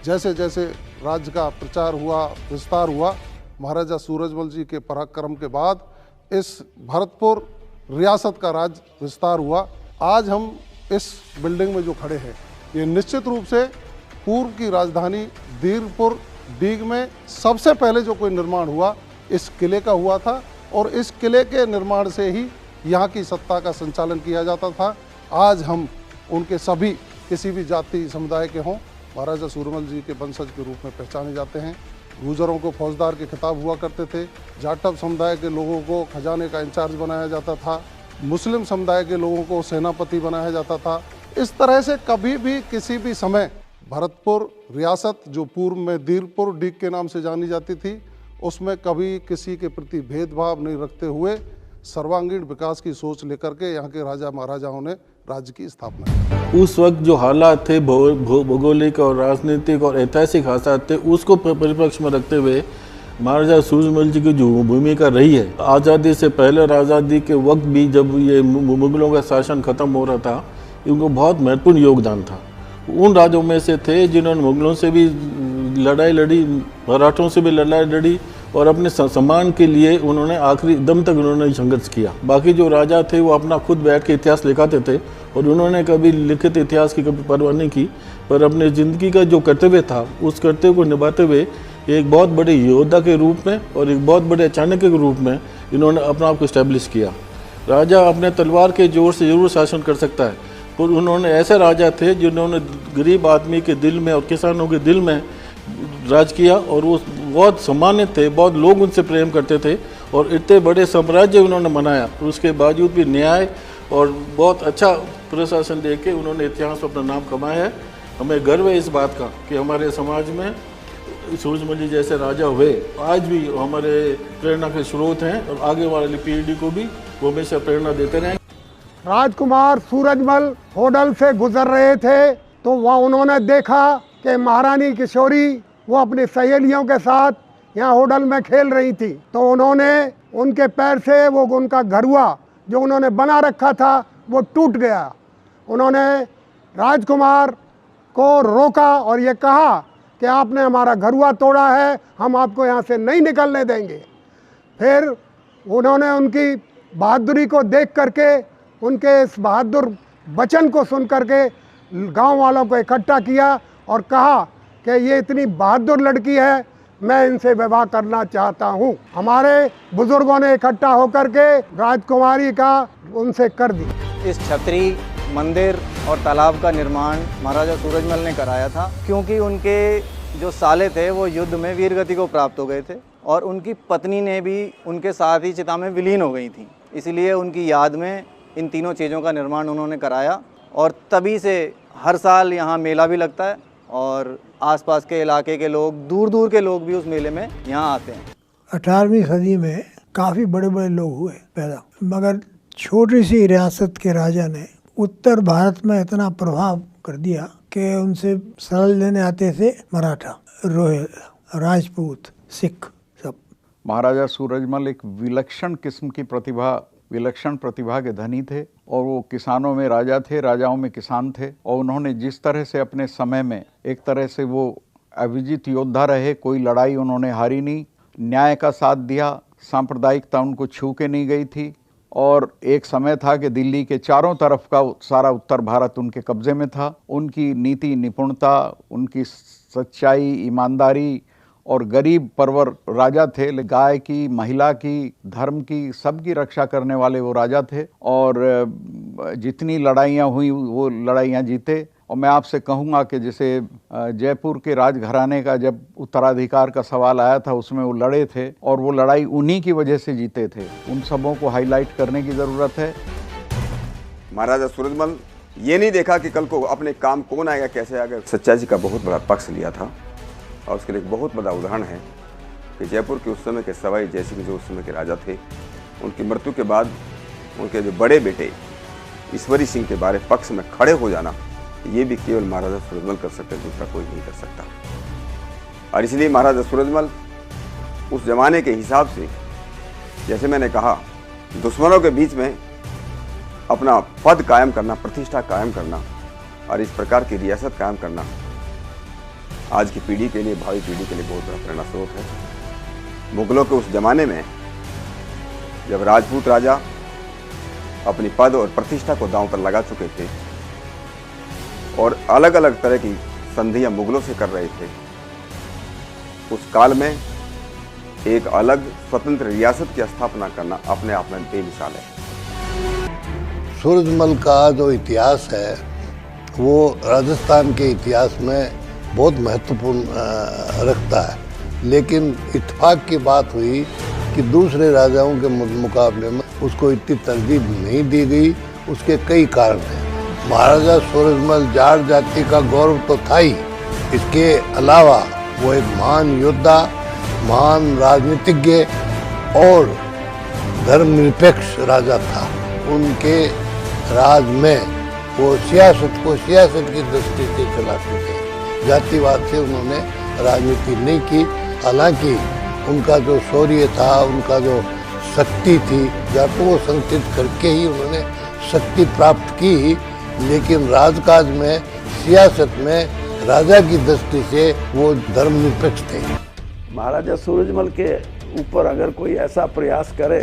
जैसे जैसे राज्य का प्रचार हुआ, विस्तार हुआ, महाराजा सूरजमल जी के पराक्रम के बाद इस भरतपुर रियासत का राज्य विस्तार हुआ। आज हम इस बिल्डिंग में जो खड़े हैं ये निश्चित रूप से पूर्व की राजधानी दीरपुर डीग में सबसे पहले जो कोई निर्माण हुआ इस किले का हुआ था और इस किले के निर्माण से ही यहाँ की सत्ता का संचालन किया जाता था। आज हम उनके सभी किसी भी जाति समुदाय के हों महाराजा सूरजमल जी के वंशज के रूप में पहचाने जाते हैं। गुजरों को फौजदार के खिताब हुआ करते थे, जाटव समुदाय के लोगों को खजाने का इंचार्ज बनाया जाता था, मुस्लिम समुदाय के लोगों को सेनापति बनाया जाता था। इस तरह से कभी भी किसी भी समय भरतपुर रियासत जो पूर्व में दीरपुर डीग के नाम से जानी जाती थी उसमें कभी किसी के प्रति भेदभाव नहीं रखते हुए सर्वांगीण विकास की सोच लेकर के यहाँ के राजा महाराजाओं ने राज्य की स्थापना की। उस वक्त जो हालात थे भौगोलिक और राजनीतिक और ऐतिहासिक हालात थे उसको परिप्रेक्ष्य में रखते हुए महाराजा सूरजमल जी की जो भूमिका रही है, आज़ादी से पहले और आज़ादी के वक्त भी जब ये मुग़लों का शासन खत्म हो रहा था, इनको बहुत महत्वपूर्ण योगदान था। उन राज्यों में से थे जिन्होंने मुग़लों से भी लड़ाई लड़ी, मराठों से भी लड़ाई लड़ी और अपने सम्मान के लिए उन्होंने आखिरी दम तक उन्होंने संघर्ष किया। बाकी जो राजा थे वो अपना खुद बैठ के इतिहास लिखाते थे और उन्होंने कभी लिखित इतिहास की कभी परवाह नहीं की, पर अपने ज़िंदगी का जो कर्तव्य था उस कर्तव्य को निभाते हुए एक बहुत बड़े योद्धा के रूप में और एक बहुत बड़े चाणक्य के रूप में इन्होंने अपना आप को इस्टेब्लिश किया। राजा अपने तलवार के जोर से जरूर शासन कर सकता है, पर उन्होंने ऐसे राजा थे जिन्होंने गरीब आदमी के दिल में और किसानों के दिल में राज किया और वो बहुत सम्मानित थे, बहुत लोग उनसे प्रेम करते थे और इतने बड़े साम्राज्य उन्होंने बनाया। उसके बावजूद भी न्याय और बहुत अच्छा प्रशासन दे के उन्होंने इतिहास में अपना नाम कमाया है। हमें गर्व है इस बात का कि हमारे समाज में सूरजमल जी जैसे राजा हुए, आज भी हमारे प्रेरणा के स्रोत हैं और आगे वाली पीढ़ी को भी वो हमेशा प्रेरणा देते रहें। राजकुमार सूरजमल होडल से गुजर रहे थे तो वहाँ उन्होंने देखा कि महारानी किशोरी वो अपनी सहेलियों के साथ यहाँ होडल में खेल रही थी, तो उन्होंने उनके पैर से वो उनका घरुआ जो उन्होंने बना रखा था वो टूट गया। उन्होंने राजकुमार को रोका और ये कहा कि आपने हमारा घरुआ तोड़ा है, हम आपको यहाँ से नहीं निकलने देंगे। फिर उन्होंने उनकी बहादुरी को देख करके, उनके इस बहादुर वचन को सुन करके गांव वालों को इकट्ठा किया और कहा कि ये इतनी बहादुर लड़की है, मैं इनसे विवाह करना चाहता हूँ। हमारे बुजुर्गों ने इकट्ठा होकर के राजकुमारी का उनसे कर दी। इस छतरी, मंदिर और तालाब का निर्माण महाराजा सूरजमल ने कराया था, क्योंकि उनके जो साले थे वो युद्ध में वीरगति को प्राप्त हो गए थे और उनकी पत्नी ने भी उनके साथ ही चिता में विलीन हो गई थी। इसलिए उनकी याद में इन तीनों चीज़ों का निर्माण उन्होंने कराया और तभी से हर साल यहाँ मेला भी लगता है और आसपास के इलाके के लोग, दूर दूर के लोग भी उस मेले में यहाँ आते हैं। 18वीं सदी में काफ़ी बड़े बड़े लोग हुए पैदा, मगर छोटी सी रियासत के राजा ने उत्तर भारत में इतना प्रभाव कर दिया कि उनसे शरण लेने आते थे मराठा, रोहिल, राजपूत, सिख सब। महाराजा सूरजमल एक विलक्षण किस्म की प्रतिभा, विलक्षण प्रतिभा के धनी थे और वो किसानों में राजा थे, राजाओं में किसान थे। और उन्होंने जिस तरह से अपने समय में एक तरह से वो अविजित योद्धा रहे, कोई लड़ाई उन्होंने हारी नहीं, न्याय का साथ दिया, सांप्रदायिकता उनको छू के नहीं गई थी। और एक समय था कि दिल्ली के चारों तरफ का सारा उत्तर भारत उनके कब्जे में था। उनकी नीति निपुणता, उनकी सच्चाई, ईमानदारी और गरीब परवर राजा थे। गाय की, महिला की, धर्म की, सबकी रक्षा करने वाले वो राजा थे और जितनी लड़ाइयाँ हुई वो लड़ाइयाँ जीते। और मैं आपसे कहूँगा कि जैसे जयपुर के राजघराने का जब उत्तराधिकार का सवाल आया था उसमें वो लड़े थे और वो लड़ाई उन्हीं की वजह से जीते थे। उन सबों को हाईलाइट करने की ज़रूरत है। महाराजा सूरजमल ये नहीं देखा कि कल को अपने काम कौन आएगा, कैसे आएगा। सच्चाई जी का बहुत बड़ा पक्ष लिया था और उसके लिए एक बहुत बड़ा उदाहरण है कि जयपुर के उस समय के सवाई जयसिंह जो उस समय के राजा थे, उनकी मृत्यु के बाद उनके जो बड़े बेटे ईश्वरी सिंह के बारे पक्ष में खड़े हो जाना, ये भी केवल महाराजा सूरजमल कर सकते, दूसरा कोई नहीं कर सकता। और इसलिए महाराजा सूरजमल उस जमाने के हिसाब से, जैसे मैंने कहा, दुश्मनों के बीच में अपना पद कायम करना, प्रतिष्ठा कायम करना और इस प्रकार की रियासत कायम करना आज की पीढ़ी के लिए, भावी पीढ़ी के लिए बहुत बड़ा प्रेरणा स्रोत है। मुगलों के उस जमाने में जब राजपूत राजा अपनी पद और प्रतिष्ठा को दांव पर लगा चुके थे और अलग अलग तरह की संधियां मुगलों से कर रहे थे, उस काल में एक अलग स्वतंत्र रियासत की स्थापना करना अपने आप में बेमिसाल है। सूरजमल का जो इतिहास है वो राजस्थान के इतिहास में बहुत महत्वपूर्ण रखता है, लेकिन इत्तेफाक की बात हुई कि दूसरे राजाओं के मुकाबले में उसको इतनी तरजीह नहीं दी गई। उसके कई कारण हैं। महाराजा सूरजमल जाट जाति का गौरव तो था ही, इसके अलावा वो एक महान योद्धा, महान राजनीतिज्ञ और धर्मनिरपेक्ष राजा था। उनके राज में वो सियासत को सियासत की दृष्टि से चलाते थे, जातिवाद से उन्होंने राजनीति नहीं की। हालांकि उनका जो शौर्य था, उनका जो शक्ति थी, जाटों को संगठित करके ही उन्होंने शक्ति प्राप्त की, लेकिन राजकाज में, सियासत में राजा की दृष्टि से वो धर्मनिरपेक्ष थे। महाराजा सूरजमल के ऊपर अगर कोई ऐसा प्रयास करे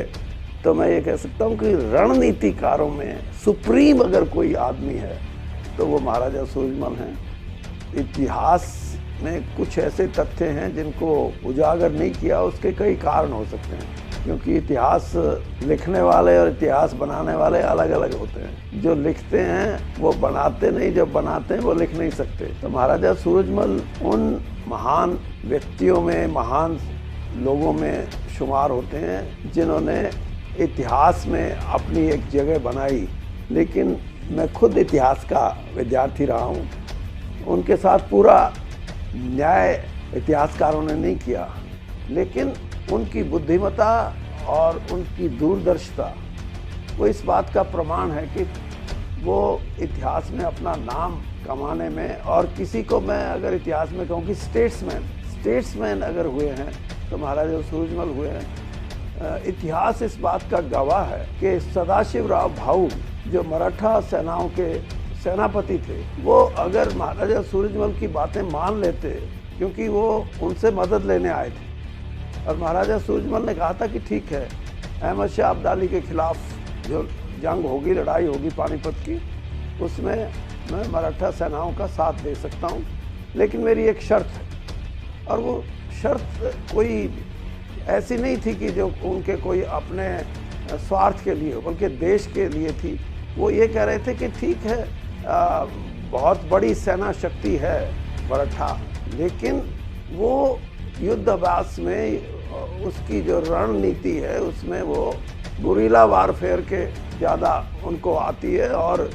तो मैं ये कह सकता हूँ कि रणनीतिकारों में सुप्रीम अगर कोई आदमी है तो वो महाराजा सूरजमल हैं। इतिहास में कुछ ऐसे तथ्य हैं जिनको उजागर नहीं किया, उसके कई कारण हो सकते हैं, क्योंकि इतिहास लिखने वाले और इतिहास बनाने वाले अलग अलग होते हैं। जो लिखते हैं वो बनाते नहीं, जो बनाते हैं वो लिख नहीं सकते। तो महाराजा सूरजमल उन महान व्यक्तियों में, महान लोगों में शुमार होते हैं जिन्होंने इतिहास में अपनी एक जगह बनाई। लेकिन मैं खुद इतिहास का विद्यार्थी रहा हूँ, उनके साथ पूरा न्याय इतिहासकारों ने नहीं किया, लेकिन उनकी बुद्धिमत्ता और उनकी दूरदर्शिता वो इस बात का प्रमाण है कि वो इतिहास में अपना नाम कमाने में, और किसी को मैं अगर इतिहास में कहूँ कि स्टेट्समैन अगर हुए हैं तो महाराजा सूरजमल हुए हैं। इतिहास इस बात का गवाह है कि सदाशिवराव भाऊ जो मराठा सेनाओं के सेनापति थे, वो अगर महाराजा सूरजमल की बातें मान लेते, क्योंकि वो उनसे मदद लेने आए थे, और महाराजा सूरजमल ने कहा था कि ठीक है, अहमद शाह अब्दाली के खिलाफ जो जंग होगी, लड़ाई होगी पानीपत की, उसमें मैं मराठा सेनाओं का साथ दे सकता हूँ, लेकिन मेरी एक शर्त है। और वो शर्त कोई ऐसी नहीं थी कि जो उनके कोई अपने स्वार्थ के लिए, बल्कि देश के लिए थी। वो ये कह रहे थे कि ठीक है, बहुत बड़ी सेना शक्ति है मराठा, लेकिन वो युद्ध अभ्यास में उसकी जो रणनीति है उसमें वो गुरिल्ला वारफेयर के ज़्यादा उनको आती है, और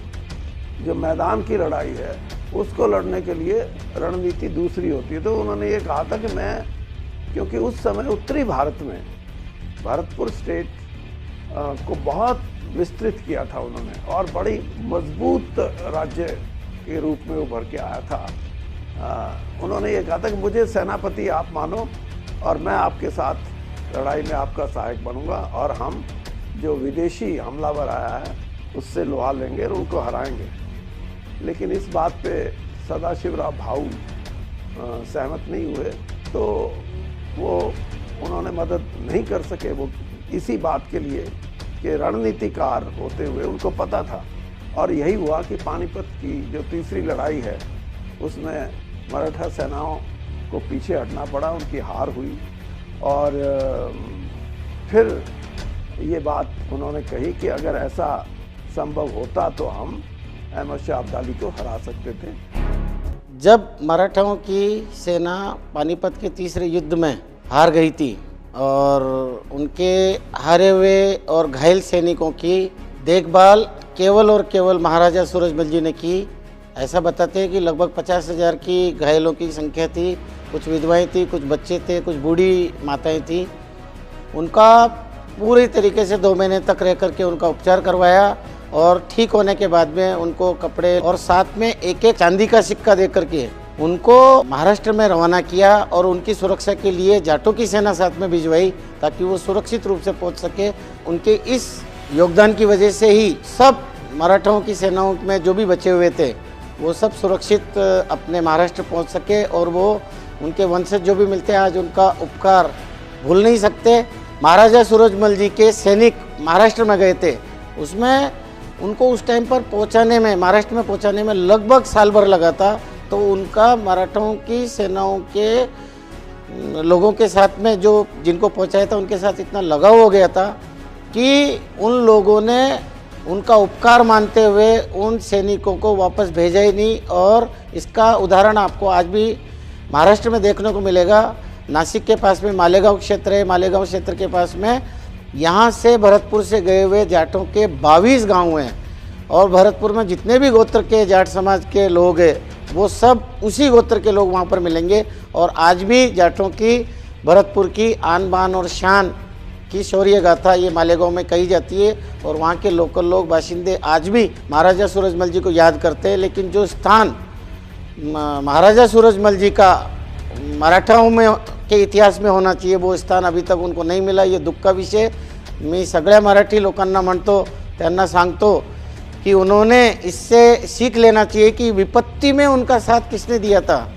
जो मैदान की लड़ाई है उसको लड़ने के लिए रणनीति दूसरी होती है। तो उन्होंने ये कहा था कि मैं, क्योंकि उस समय उत्तरी भारत में भरतपुर स्टेट को बहुत विस्तृत किया था उन्होंने, और बड़ी मजबूत राज्य के रूप में उभर के आया था। उन्होंने ये कहा था कि मुझे सेनापति आप मानो और मैं आपके साथ लड़ाई में आपका सहायक बनूंगा, और हम जो विदेशी हमलावर आया है उससे लोहा लेंगे और उनको हराएंगे। लेकिन इस बात पे सदाशिवराव भाऊ सहमत नहीं हुए, तो वो उन्होंने मदद नहीं कर सके। वो इसी बात के लिए कि रणनीतिकार होते हुए उनको पता था, और यही हुआ कि पानीपत की जो तीसरी लड़ाई है उसमें मराठा सेनाओं को पीछे हटना पड़ा, उनकी हार हुई। और फिर ये बात उन्होंने कही कि अगर ऐसा संभव होता तो हम अहमद शाह अब्दाली को हरा सकते थे। जब मराठाओं की सेना पानीपत के तीसरे युद्ध में हार गई थी और उनके हारे हुए और घायल सैनिकों की देखभाल केवल और केवल महाराजा सूरजमल जी ने की। ऐसा बताते हैं कि लगभग 50,000 की घायलों की संख्या थी, कुछ विधवाएं थी, कुछ बच्चे थे, कुछ बूढ़ी माताएं थी। उनका पूरी तरीके से 2 महीने तक रह करके उनका उपचार करवाया, और ठीक होने के बाद में उनको कपड़े और साथ में एक चांदी का सिक्का दे करके उनको महाराष्ट्र में रवाना किया, और उनकी सुरक्षा के लिए जाटों की सेना साथ में भिजवाई ताकि वो सुरक्षित रूप से पहुंच सके। उनके इस योगदान की वजह से ही सब मराठाओं की सेनाओं में जो भी बचे हुए थे वो सब सुरक्षित अपने महाराष्ट्र पहुंच सके, और वो उनके वंशज जो भी मिलते हैं आज उनका उपकार भूल नहीं सकते। महाराजा सूरजमल जी के सैनिक महाराष्ट्र में गए थे, उसमें उनको उस टाइम पर पहुंचाने में, महाराष्ट्र में पहुंचाने में लगभग साल भर लगा था। तो उनका मराठाओं की सेनाओं के लोगों के साथ में जो जिनको पहुंचाया था उनके साथ इतना लगाव हो गया था कि उन लोगों ने उनका उपकार मानते हुए उन सैनिकों को वापस भेजा ही नहीं। और इसका उदाहरण आपको आज भी महाराष्ट्र में देखने को मिलेगा। नासिक के पास में मालेगांव क्षेत्र है, मालेगांव क्षेत्र के पास में यहाँ से भरतपुर से गए हुए जाटों के 22 गांव हैं, और भरतपुर में जितने भी गोत्र के जाट समाज के लोग हैं वो सब उसी गोत्र के लोग वहाँ पर मिलेंगे। और आज भी जाटों की भरतपुर की आन बान और शान की शौर्य गाथा ये मालेगांव में कही जाती है, और वहाँ के लोकल लोग बाशिंदे आज भी महाराजा सूरजमल जी को याद करते हैं। लेकिन जो स्थान महाराजा सूरजमल जी का मराठाओं में के इतिहास में होना चाहिए वो स्थान अभी तक उनको नहीं मिला। ये दुःख का विषय। मी सगळ्या मराठी लोकांना म्हणतो, त्यांना सांगतो कि उन्होंने इससे सीख लेना चाहिए कि विपत्ति में उनका साथ किसने दिया था,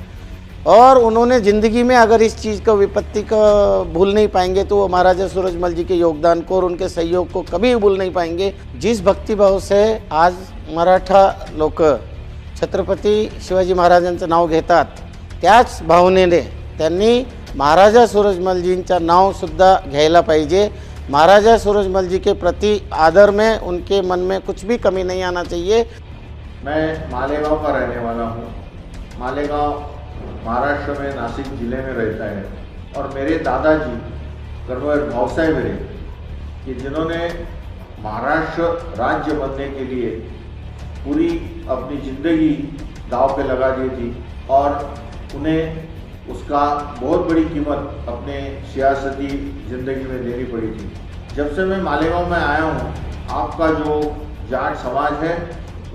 और उन्होंने ज़िंदगी में अगर इस चीज़ को, विपत्ति का भूल नहीं पाएंगे तो वो महाराजा सूरजमल जी के योगदान को और उनके सहयोग को कभी भूल नहीं पाएंगे। जिस भक्तिभाव से आज मराठा लोक छत्रपती शिवाजी महाराजांचं नाव घेतात, त्याच भावनेने त्यांनी महाराजा सूरजमलजींचं नावसुद्धा घ्यायला पाहिजे। महाराजा सूरजमल जी के प्रति आदर में उनके मन में कुछ भी कमी नहीं आना चाहिए। मैं मालेगांव का रहने वाला हूँ। मालेगांव महाराष्ट्र में नासिक जिले में रहता है, और मेरे दादाजी कर्नल भावसाहेब मेरे कि जिन्होंने महाराष्ट्र राज्य बनने के लिए पूरी अपनी ज़िंदगी दांव पे लगा दी थी, और उन्हें उसका बहुत बड़ी कीमत अपने सियासती ज़िंदगी में देनी पड़ी थी। जब से मैं मालेगांव में आया हूँ, आपका जो जाट समाज है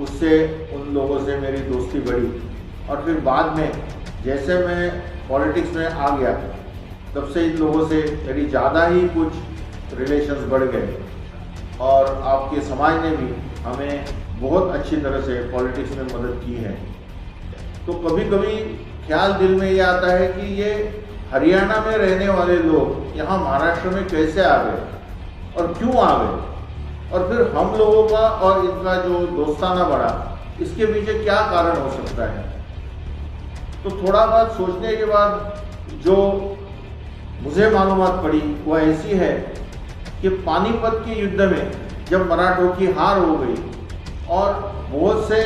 उससे, उन लोगों से मेरी दोस्ती बढ़ी, और फिर बाद में जैसे मैं पॉलिटिक्स में आ गया तब से इन लोगों से मेरी ज़्यादा ही कुछ रिलेशंस बढ़ गए, और आपके समाज ने भी हमें बहुत अच्छी तरह से पॉलिटिक्स में मदद की है। तो कभी कभी ख्याल दिल में ये आता है कि ये हरियाणा में रहने वाले लोग यहाँ महाराष्ट्र में कैसे आ गए और क्यों आ गए, और फिर हम लोगों का और इनका जो दोस्ताना बढ़ा, इसके पीछे क्या कारण हो सकता है। तो थोड़ा बहुत सोचने के बाद जो मुझे मालूमात पड़ी वो ऐसी है कि पानीपत के युद्ध में जब मराठों की हार हो गई और बहुत से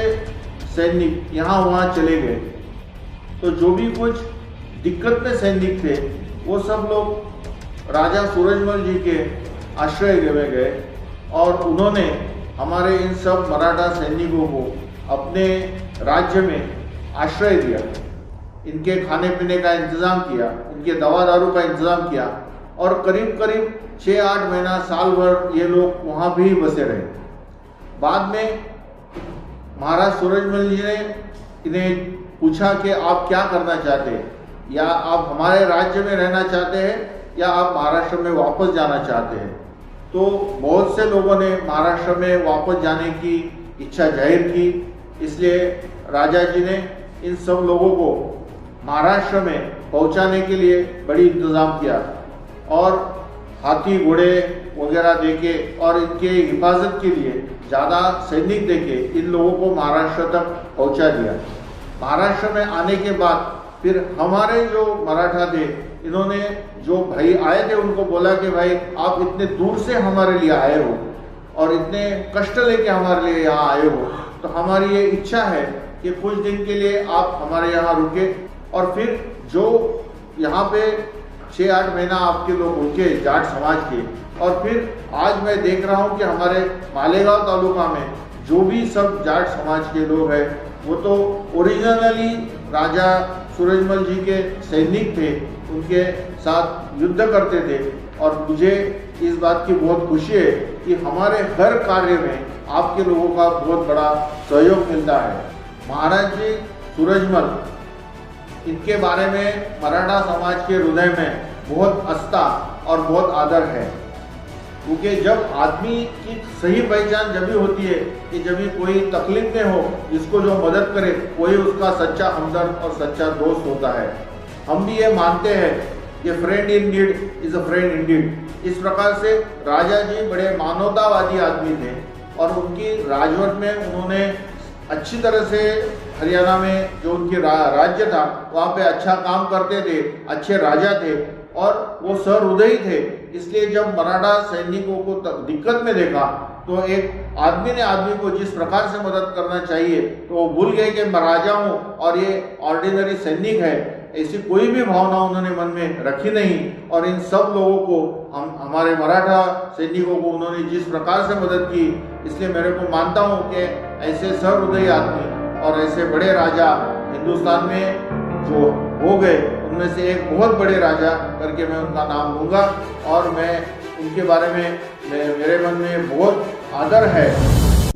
सैनिक यहाँ वहाँ चले गए, तो जो भी कुछ दिक्कत में सैनिक थे, वो सब लोग राजा सूरजमल जी के आश्रय में गए और उन्होंने हमारे इन सब मराठा सैनिकों को अपने राज्य में आश्रय दिया, इनके खाने पीने का इंतज़ाम किया, इनके दवा दारू का इंतज़ाम किया और करीब करीब 6-8 महीना साल भर ये लोग वहाँ भी बसे रहे। बाद में महाराज सूरजमल जी ने इन्हें पूछा कि आप क्या करना चाहते हैं, या आप हमारे राज्य में रहना चाहते हैं या आप महाराष्ट्र में वापस जाना चाहते हैं। तो बहुत से लोगों ने महाराष्ट्र में वापस जाने की इच्छा जाहिर की, इसलिए राजा जी ने इन सब लोगों को महाराष्ट्र में पहुंचाने के लिए बड़ी इंतज़ाम किया और हाथी घोड़े वगैरह देके और इनके हिफाजत के लिए ज़्यादा सैनिक देके इन लोगों को महाराष्ट्र तक पहुंचा दिया। महाराष्ट्र में आने के बाद फिर हमारे जो मराठा थे, इन्होंने जो भाई आए थे उनको बोला कि भाई आप इतने दूर से हमारे लिए आए हो और इतने कष्ट लेके हमारे लिए यहाँ आए हो, तो हमारी ये इच्छा है कि कुछ दिन के लिए आप हमारे यहाँ रुके। और फिर जो यहाँ पे 6-8 महीना आपके लोग रुके जाट समाज के, और फिर आज मैं देख रहा हूँ कि हमारे मालेगांव तालुका में जो भी सब जाट समाज के लोग हैं वो तो ओरिजिनली राजा सूरजमल जी के सैनिक थे, उनके साथ युद्ध करते थे। और मुझे इस बात की बहुत खुशी है कि हमारे हर कार्य में आपके लोगों का बहुत बड़ा सहयोग मिलता है। महाराज जी सूरजमल, इनके बारे में मराठा समाज के हृदय में बहुत आस्था और बहुत आदर है, क्योंकि जब आदमी की सही पहचान जब भी होती है कि जब भी कोई तकलीफ में हो, जिसको जो मदद करे वही उसका सच्चा हमदर्द और सच्चा दोस्त होता है। हम भी ये मानते हैं कि friend in need is a friend Indeed. इस प्रकार से राजा जी बड़े मानवतावादी आदमी थे और उनकी राजवट में उन्होंने अच्छी तरह से हरियाणा में जो उनकी राज्य था वहाँ पे अच्छा काम करते थे, अच्छे राजा थे और वो सहृदयी थे। इसलिए जब मराठा सैनिकों को दिक्कत में देखा तो एक आदमी ने आदमी को जिस प्रकार से मदद करना चाहिए तो वो भूल गए कि मैं राजा हूँ और ये ऑर्डिनरी सैनिक है, ऐसी कोई भी भावना उन्होंने मन में रखी नहीं। और इन सब लोगों को हमारे मराठा सैनिकों को उन्होंने जिस प्रकार से मदद की, इसलिए मेरे को मानता हूँ कि ऐसे सहृदयी आदमी और ऐसे बड़े राजा हिंदुस्तान में जो हो गए, उनमें से एक बहुत बड़े राजा करके मैं उनका नाम लूँगा और मैं उनके बारे में मेरे मन में बहुत आदर है।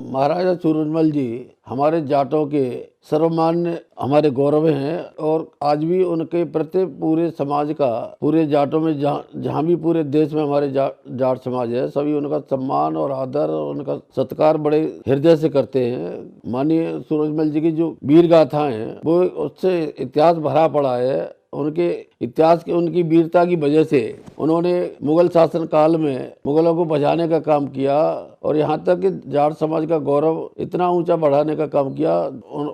महाराजा सूरजमल जी हमारे जाटों के सर्वमान्य हमारे गौरव हैं और आज भी उनके प्रति पूरे समाज का, पूरे जाटों में जहाँ भी पूरे देश में हमारे जाट समाज है, सभी उनका सम्मान और आदर और उनका सत्कार बड़े हृदय से करते हैं। माननीय सूरजमल जी की जो वीर गाथाएं हैं वो उससे इतिहास भरा पड़ा है। उनके इतिहास की, उनकी वीरता की वजह से उन्होंने मुगल शासन काल में मुगलों को बचाने का काम किया और यहाँ तक कि जाट समाज का गौरव इतना ऊंचा बढ़ाने का काम किया।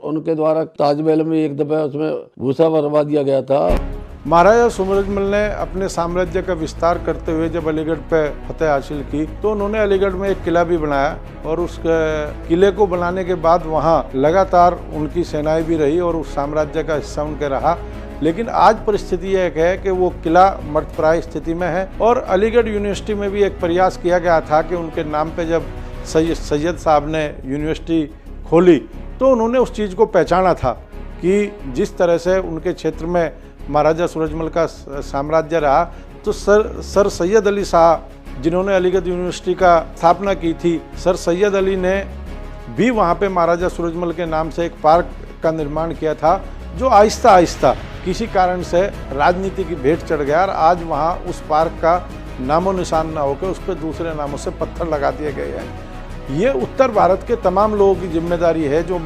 उनके द्वारा ताजमहल में एक दफा उसमें भूसा भरवा दिया गया था। महाराजा सूरजमल ने अपने साम्राज्य का विस्तार करते हुए जब अलीगढ़ पे फतेह हासिल की तो उन्होंने अलीगढ़ में एक किला भी बनाया और उस किले को बनाने के बाद वहाँ लगातार उनकी सेनाएं भी रही और उस साम्राज्य का हिस्सा उनके रहा। लेकिन आज परिस्थिति एक है कि वो किला मृतप्राय स्थिति में है और अलीगढ़ यूनिवर्सिटी में भी एक प्रयास किया गया था कि उनके नाम पे जब सैयद साहब ने यूनिवर्सिटी खोली तो उन्होंने उस चीज़ को पहचाना था कि जिस तरह से उनके क्षेत्र में महाराजा सूरजमल का साम्राज्य रहा, तो सर सैयद अली शाह जिन्होंने अलीगढ़ यूनिवर्सिटी का स्थापना की थी, सर सैयद अली ने भी वहाँ पे महाराजा सूरजमल के नाम से एक पार्क का निर्माण किया था, जो आहिस्ता आहिस्ता किसी कारण से राजनीति की भेंट चढ़ गया और आज वहाँ उस पार्क का नामो निशान ना होकर उस पर दूसरे नामों से पत्थर लगा दिए गए हैं। ये उत्तर भारत के तमाम लोगों की जिम्मेदारी है, जो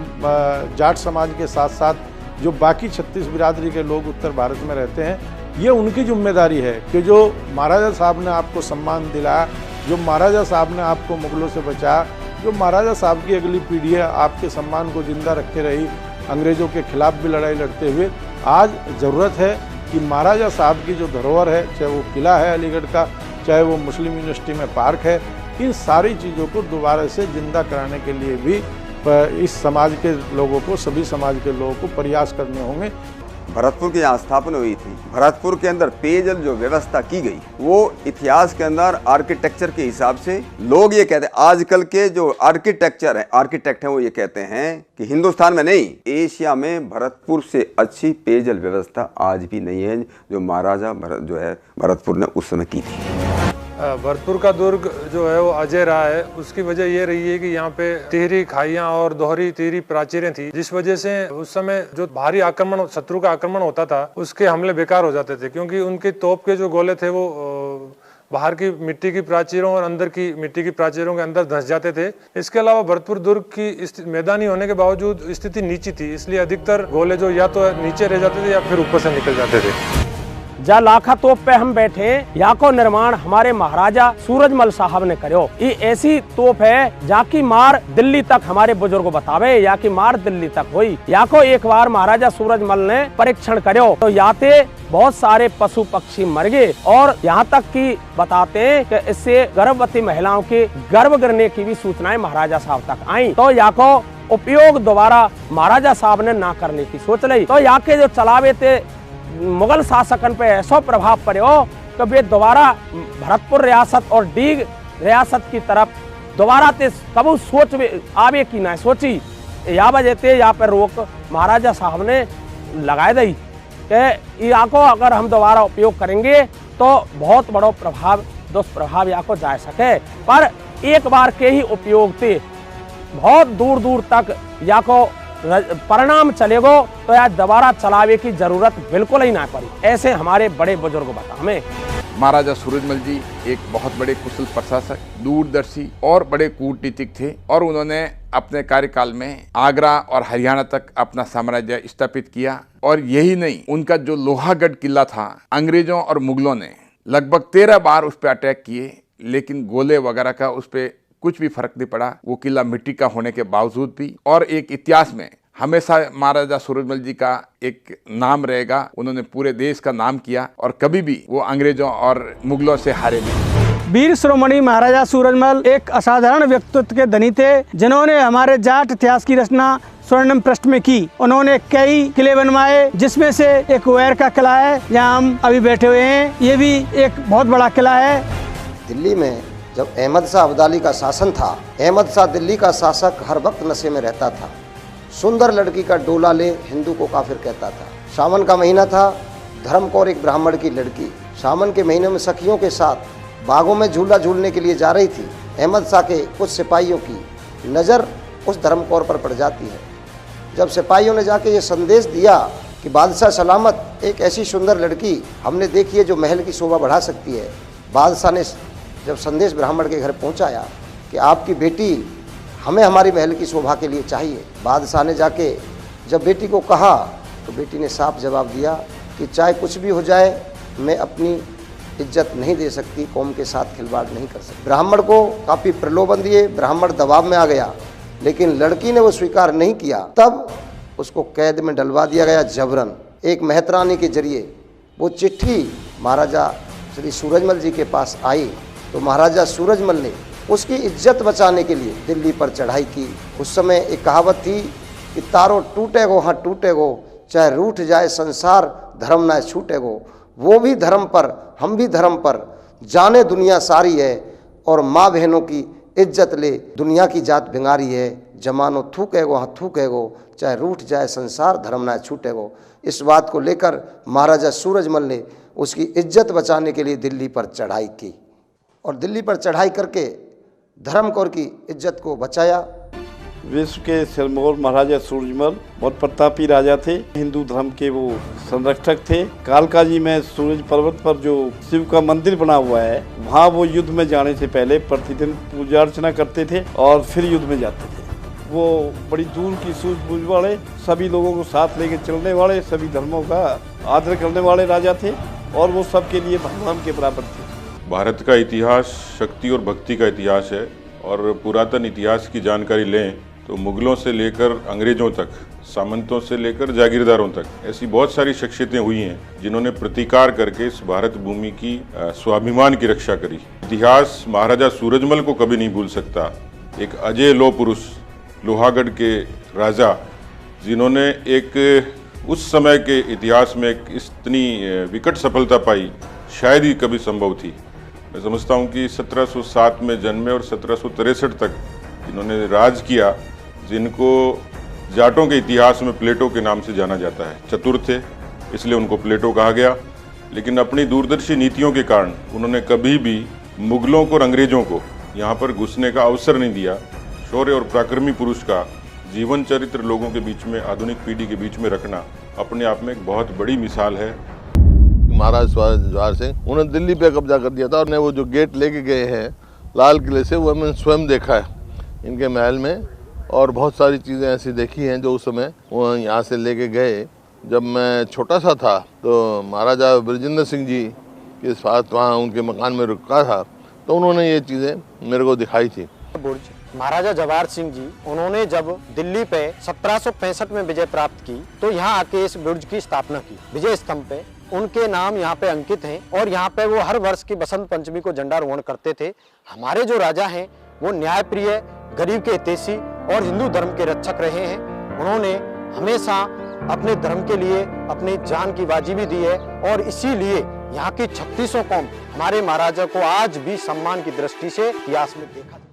जाट समाज के साथ साथ जो बाकी 36 बिरादरी के लोग उत्तर भारत में रहते हैं, ये उनकी जिम्मेदारी है कि जो महाराजा साहब ने आपको सम्मान दिलाया, जो महाराजा साहब ने आपको मुगलों से बचाया, जो महाराजा साहब की अगली पीढ़ी है आपके सम्मान को जिंदा रखे रही, अंग्रेज़ों के खिलाफ भी लड़ाई लड़ते हुए। आज ज़रूरत है कि महाराजा साहब की जो धरोहर है, चाहे वो किला है अलीगढ़ का, चाहे वो मुस्लिम यूनिवर्सिटी में पार्क है, इन सारी चीज़ों को दोबारा से जिंदा कराने के लिए भी इस समाज के लोगों को, सभी समाज के लोगों को प्रयास करने होंगे। भरतपुर की यहाँ स्थापना हुई थी, भरतपुर के अंदर पेयजल जो व्यवस्था की गई वो इतिहास के अंदर आर्किटेक्चर के हिसाब से लोग ये कहते हैं, आजकल के जो आर्किटेक्ट हैं वो ये कहते हैं कि हिंदुस्तान में नहीं, एशिया में भरतपुर से अच्छी पेयजल व्यवस्था आज भी नहीं है जो महाराजा भरतपुर ने उस समय की थी। भरतपुर का दुर्ग जो है वो अजय रहा है। उसकी वजह ये रही है कि यहाँ पे तिहरी खाइयाँ और दोहरी तिहरी प्राचीरें थी, जिस वजह से उस समय जो भारी आक्रमण, शत्रु का आक्रमण होता था, उसके हमले बेकार हो जाते थे, क्योंकि उनके तोप के जो गोले थे वो बाहर की मिट्टी की प्राचीरों और अंदर की मिट्टी की प्राचीरों के अंदर धंस जाते थे। इसके अलावा भरतपुर दुर्ग की मैदानी होने के बावजूद स्थिति नीची थी, इसलिए अधिकतर गोले जो या तो नीचे रह जाते थे या फिर ऊपर से निकल जाते थे। जा लाखा तोप पे हम बैठे, याको निर्माण हमारे महाराजा सूरजमल साहब ने करो। ये ऐसी तोप है जाकी मार दिल्ली तक हमारे बुजुर्ग बतावे, या की मार दिल्ली तक हुई। याको एक बार महाराजा सूरजमल ने परीक्षण करो तो याते बहुत सारे पशु पक्षी मर गए, और यहाँ तक कि बताते हैं कि इससे गर्भवती महिलाओं के गर्भ गिरने की भी सूचनाएं महाराजा साहब तक आई। तो याको उपयोग दोबारा महाराजा साहब ने ना करने की सोच ली। तो यहाँ के जो चलावे थे मुगल शासकन पे ऐसा प्रभाव पड़े हो कि वे दोबारा भरतपुर रियासत और डीग रियासत की तरफ दोबारा ते कबू सोच आवे की ना सोची। या वजह से यहाँ पर रोक महाराजा साहब ने लगाए दी कि यहाँ को अगर हम दोबारा उपयोग करेंगे तो बहुत बड़ा प्रभाव, दुष्प्रभाव यहाँ को जा सके। पर एक बार के ही उपयोग से बहुत दूर दूर तक यहाँ को परिणाम चलेगो, तो यार दोबारा चलावे की जरूरत बिल्कुल ही ना पड़ी, ऐसे हमारे बड़े बुजुर्ग बता हमें। महाराजा सूरजमल जी एक बहुत बड़े कुशल प्रशासक, दूरदर्शी और बड़े कूटनीतिक थे, और उन्होंने अपने कार्यकाल में आगरा और हरियाणा तक अपना साम्राज्य स्थापित किया। और यही नहीं, उनका जो लोहागढ़ किला था, अंग्रेजों और मुगलों ने लगभग 13 बार उस पर अटैक किए, लेकिन गोले वगैरह का उस पर कुछ भी फर्क नहीं पड़ा। वो किला मिट्टी का होने के बावजूद भी, और एक इतिहास में हमेशा महाराजा सूरजमल जी का एक नाम रहेगा। उन्होंने पूरे देश का नाम किया और कभी भी वो अंग्रेजों और मुगलों से हारे नहीं। वीर शिरोमणि महाराजा सूरजमल एक असाधारण व्यक्तित्व के धनी थे, जिन्होंने हमारे जाट इतिहास की रचना स्वर्णिम पृष्ठ में की। उन्होंने कई किले बनवाए, जिसमें से एक वैर का किला है, जहाँ हम अभी बैठे हुए हैं। ये भी एक बहुत बड़ा किला है। दिल्ली में जब अहमद शाह अब्दाली का शासन था, अहमद शाह दिल्ली का शासक हर वक्त नशे में रहता था। सुंदर लड़की का डोला ले हिंदू को काफिर कहता था। सावन का महीना था, धर्मकौर एक ब्राह्मण की लड़की सावन के महीने में सखियों के साथ बागों में झूला झूलने के लिए जा रही थी। अहमद शाह के कुछ सिपाहियों की नज़र उस धर्मकौर पर पड़ जाती है। जब सिपाहियों ने जाके ये संदेश दिया कि बादशाह सलामत, एक ऐसी सुंदर लड़की हमने देखी है जो महल की शोभा बढ़ा सकती है। बादशाह ने जब संदेश ब्राह्मण के घर पहुंचाया कि आपकी बेटी हमें हमारी महल की शोभा के लिए चाहिए, बादशाह ने जाके जब बेटी को कहा तो बेटी ने साफ जवाब दिया कि चाहे कुछ भी हो जाए, मैं अपनी इज्जत नहीं दे सकती, कौम के साथ खिलवाड़ नहीं कर सकती। ब्राह्मण को काफ़ी प्रलोभन दिए, ब्राह्मण दबाव में आ गया, लेकिन लड़की ने वो स्वीकार नहीं किया। तब उसको कैद में डलवा दिया गया जबरन। एक मेहतरानी के जरिए वो चिट्ठी महाराजा श्री सूरजमल जी के पास आई, तो महाराजा सूरजमल ने उसकी इज्जत बचाने के लिए दिल्ली पर चढ़ाई की। उस समय एक कहावत थी कि तारो टूटेगो हाँ टूटेगो, चाहे रूठ जाए संसार धर्म ना छूटेगो। वो भी धर्म पर, हम भी धर्म पर, जाने दुनिया सारी है, और माँ बहनों की इज्जत ले, दुनिया की जात भिंगारी है। जमानो थूकेगो हाँ थूकेगो, चाहे रूठ जाए संसार धर्म ना छूटेगो। इस बात को लेकर महाराजा सूरजमल ने उसकी इज्जत बचाने के लिए दिल्ली पर चढ़ाई की, और दिल्ली पर चढ़ाई करके धर्मकौर की इज्जत को बचाया। विश्व के सिरमौर महाराजा सूरजमल बहुत प्रतापी राजा थे, हिंदू धर्म के वो संरक्षक थे। कालका जी में सूरज पर्वत पर जो शिव का मंदिर बना हुआ है, वहाँ वो युद्ध में जाने से पहले प्रतिदिन पूजा अर्चना करते थे और फिर युद्ध में जाते थे। वो बड़ी दूर की सूझबूझ वाले, सभी लोगों को साथ लेके चलने वाले, सभी धर्मों का आदर करने वाले राजा थे, और वो सबके लिए भगवान के बराबर थे। भारत का इतिहास शक्ति और भक्ति का इतिहास है, और पुरातन इतिहास की जानकारी लें तो मुगलों से लेकर अंग्रेजों तक, सामंतों से लेकर जागीरदारों तक ऐसी बहुत सारी शख्सियतें हुई हैं जिन्होंने प्रतिकार करके इस भारत भूमि की स्वाभिमान की रक्षा करी। इतिहास महाराजा सूरजमल को कभी नहीं भूल सकता। एक अजय लोह पुरुष, लोहागढ़ के राजा, जिन्होंने एक उस समय के इतिहास में इतनी विकट सफलता पाई शायद ही कभी संभव थी। मैं समझता हूँ कि 1707 में जन्मे और 1763 तक इन्होंने राज किया, जिनको जाटों के इतिहास में प्लेटो के नाम से जाना जाता है। चतुर थे इसलिए उनको प्लेटो कहा गया, लेकिन अपनी दूरदर्शी नीतियों के कारण उन्होंने कभी भी मुगलों को और अंग्रेजों को यहाँ पर घुसने का अवसर नहीं दिया। शौर्य और पराक्रमी पुरुष का जीवन चरित्र लोगों के बीच में, आधुनिक पीढ़ी के बीच में रखना अपने आप में एक बहुत बड़ी मिसाल है। महाराज जवाहर सिंह उन्होंने दिल्ली पे कब्जा कर दिया था और वो जो गेट लेके गए हैं लाल किले से, वो मैंने स्वयं देखा है इनके महल में, और बहुत सारी चीज़ें ऐसी देखी हैं जो उस समय वो यहाँ से लेके गए। जब मैं छोटा सा था तो महाराजा बृजेंद्र सिंह जी के साथ वहाँ उनके मकान में रुका था, तो उन्होंने ये चीज़ें मेरे को दिखाई थी। बुर्ज महाराजा जवाहर सिंह जी, उन्होंने जब दिल्ली पे 1765 में विजय प्राप्त की तो यहाँ आके इस बुर्ज की स्थापना की। विजय स्तंभ पे उनके नाम यहाँ पे अंकित हैं और यहाँ पे वो हर वर्ष की बसंत पंचमी को झंडारोहण करते थे। हमारे जो राजा हैं वो न्यायप्रिय, गरीब के हितैषी और हिंदू धर्म के रक्षक रहे हैं। उन्होंने हमेशा अपने धर्म के लिए अपनी जान की बाजी भी दी है और इसीलिए यहाँ की 3600 कौम हमारे महाराजा को आज भी सम्मान की दृष्टि से इतिहास में देखा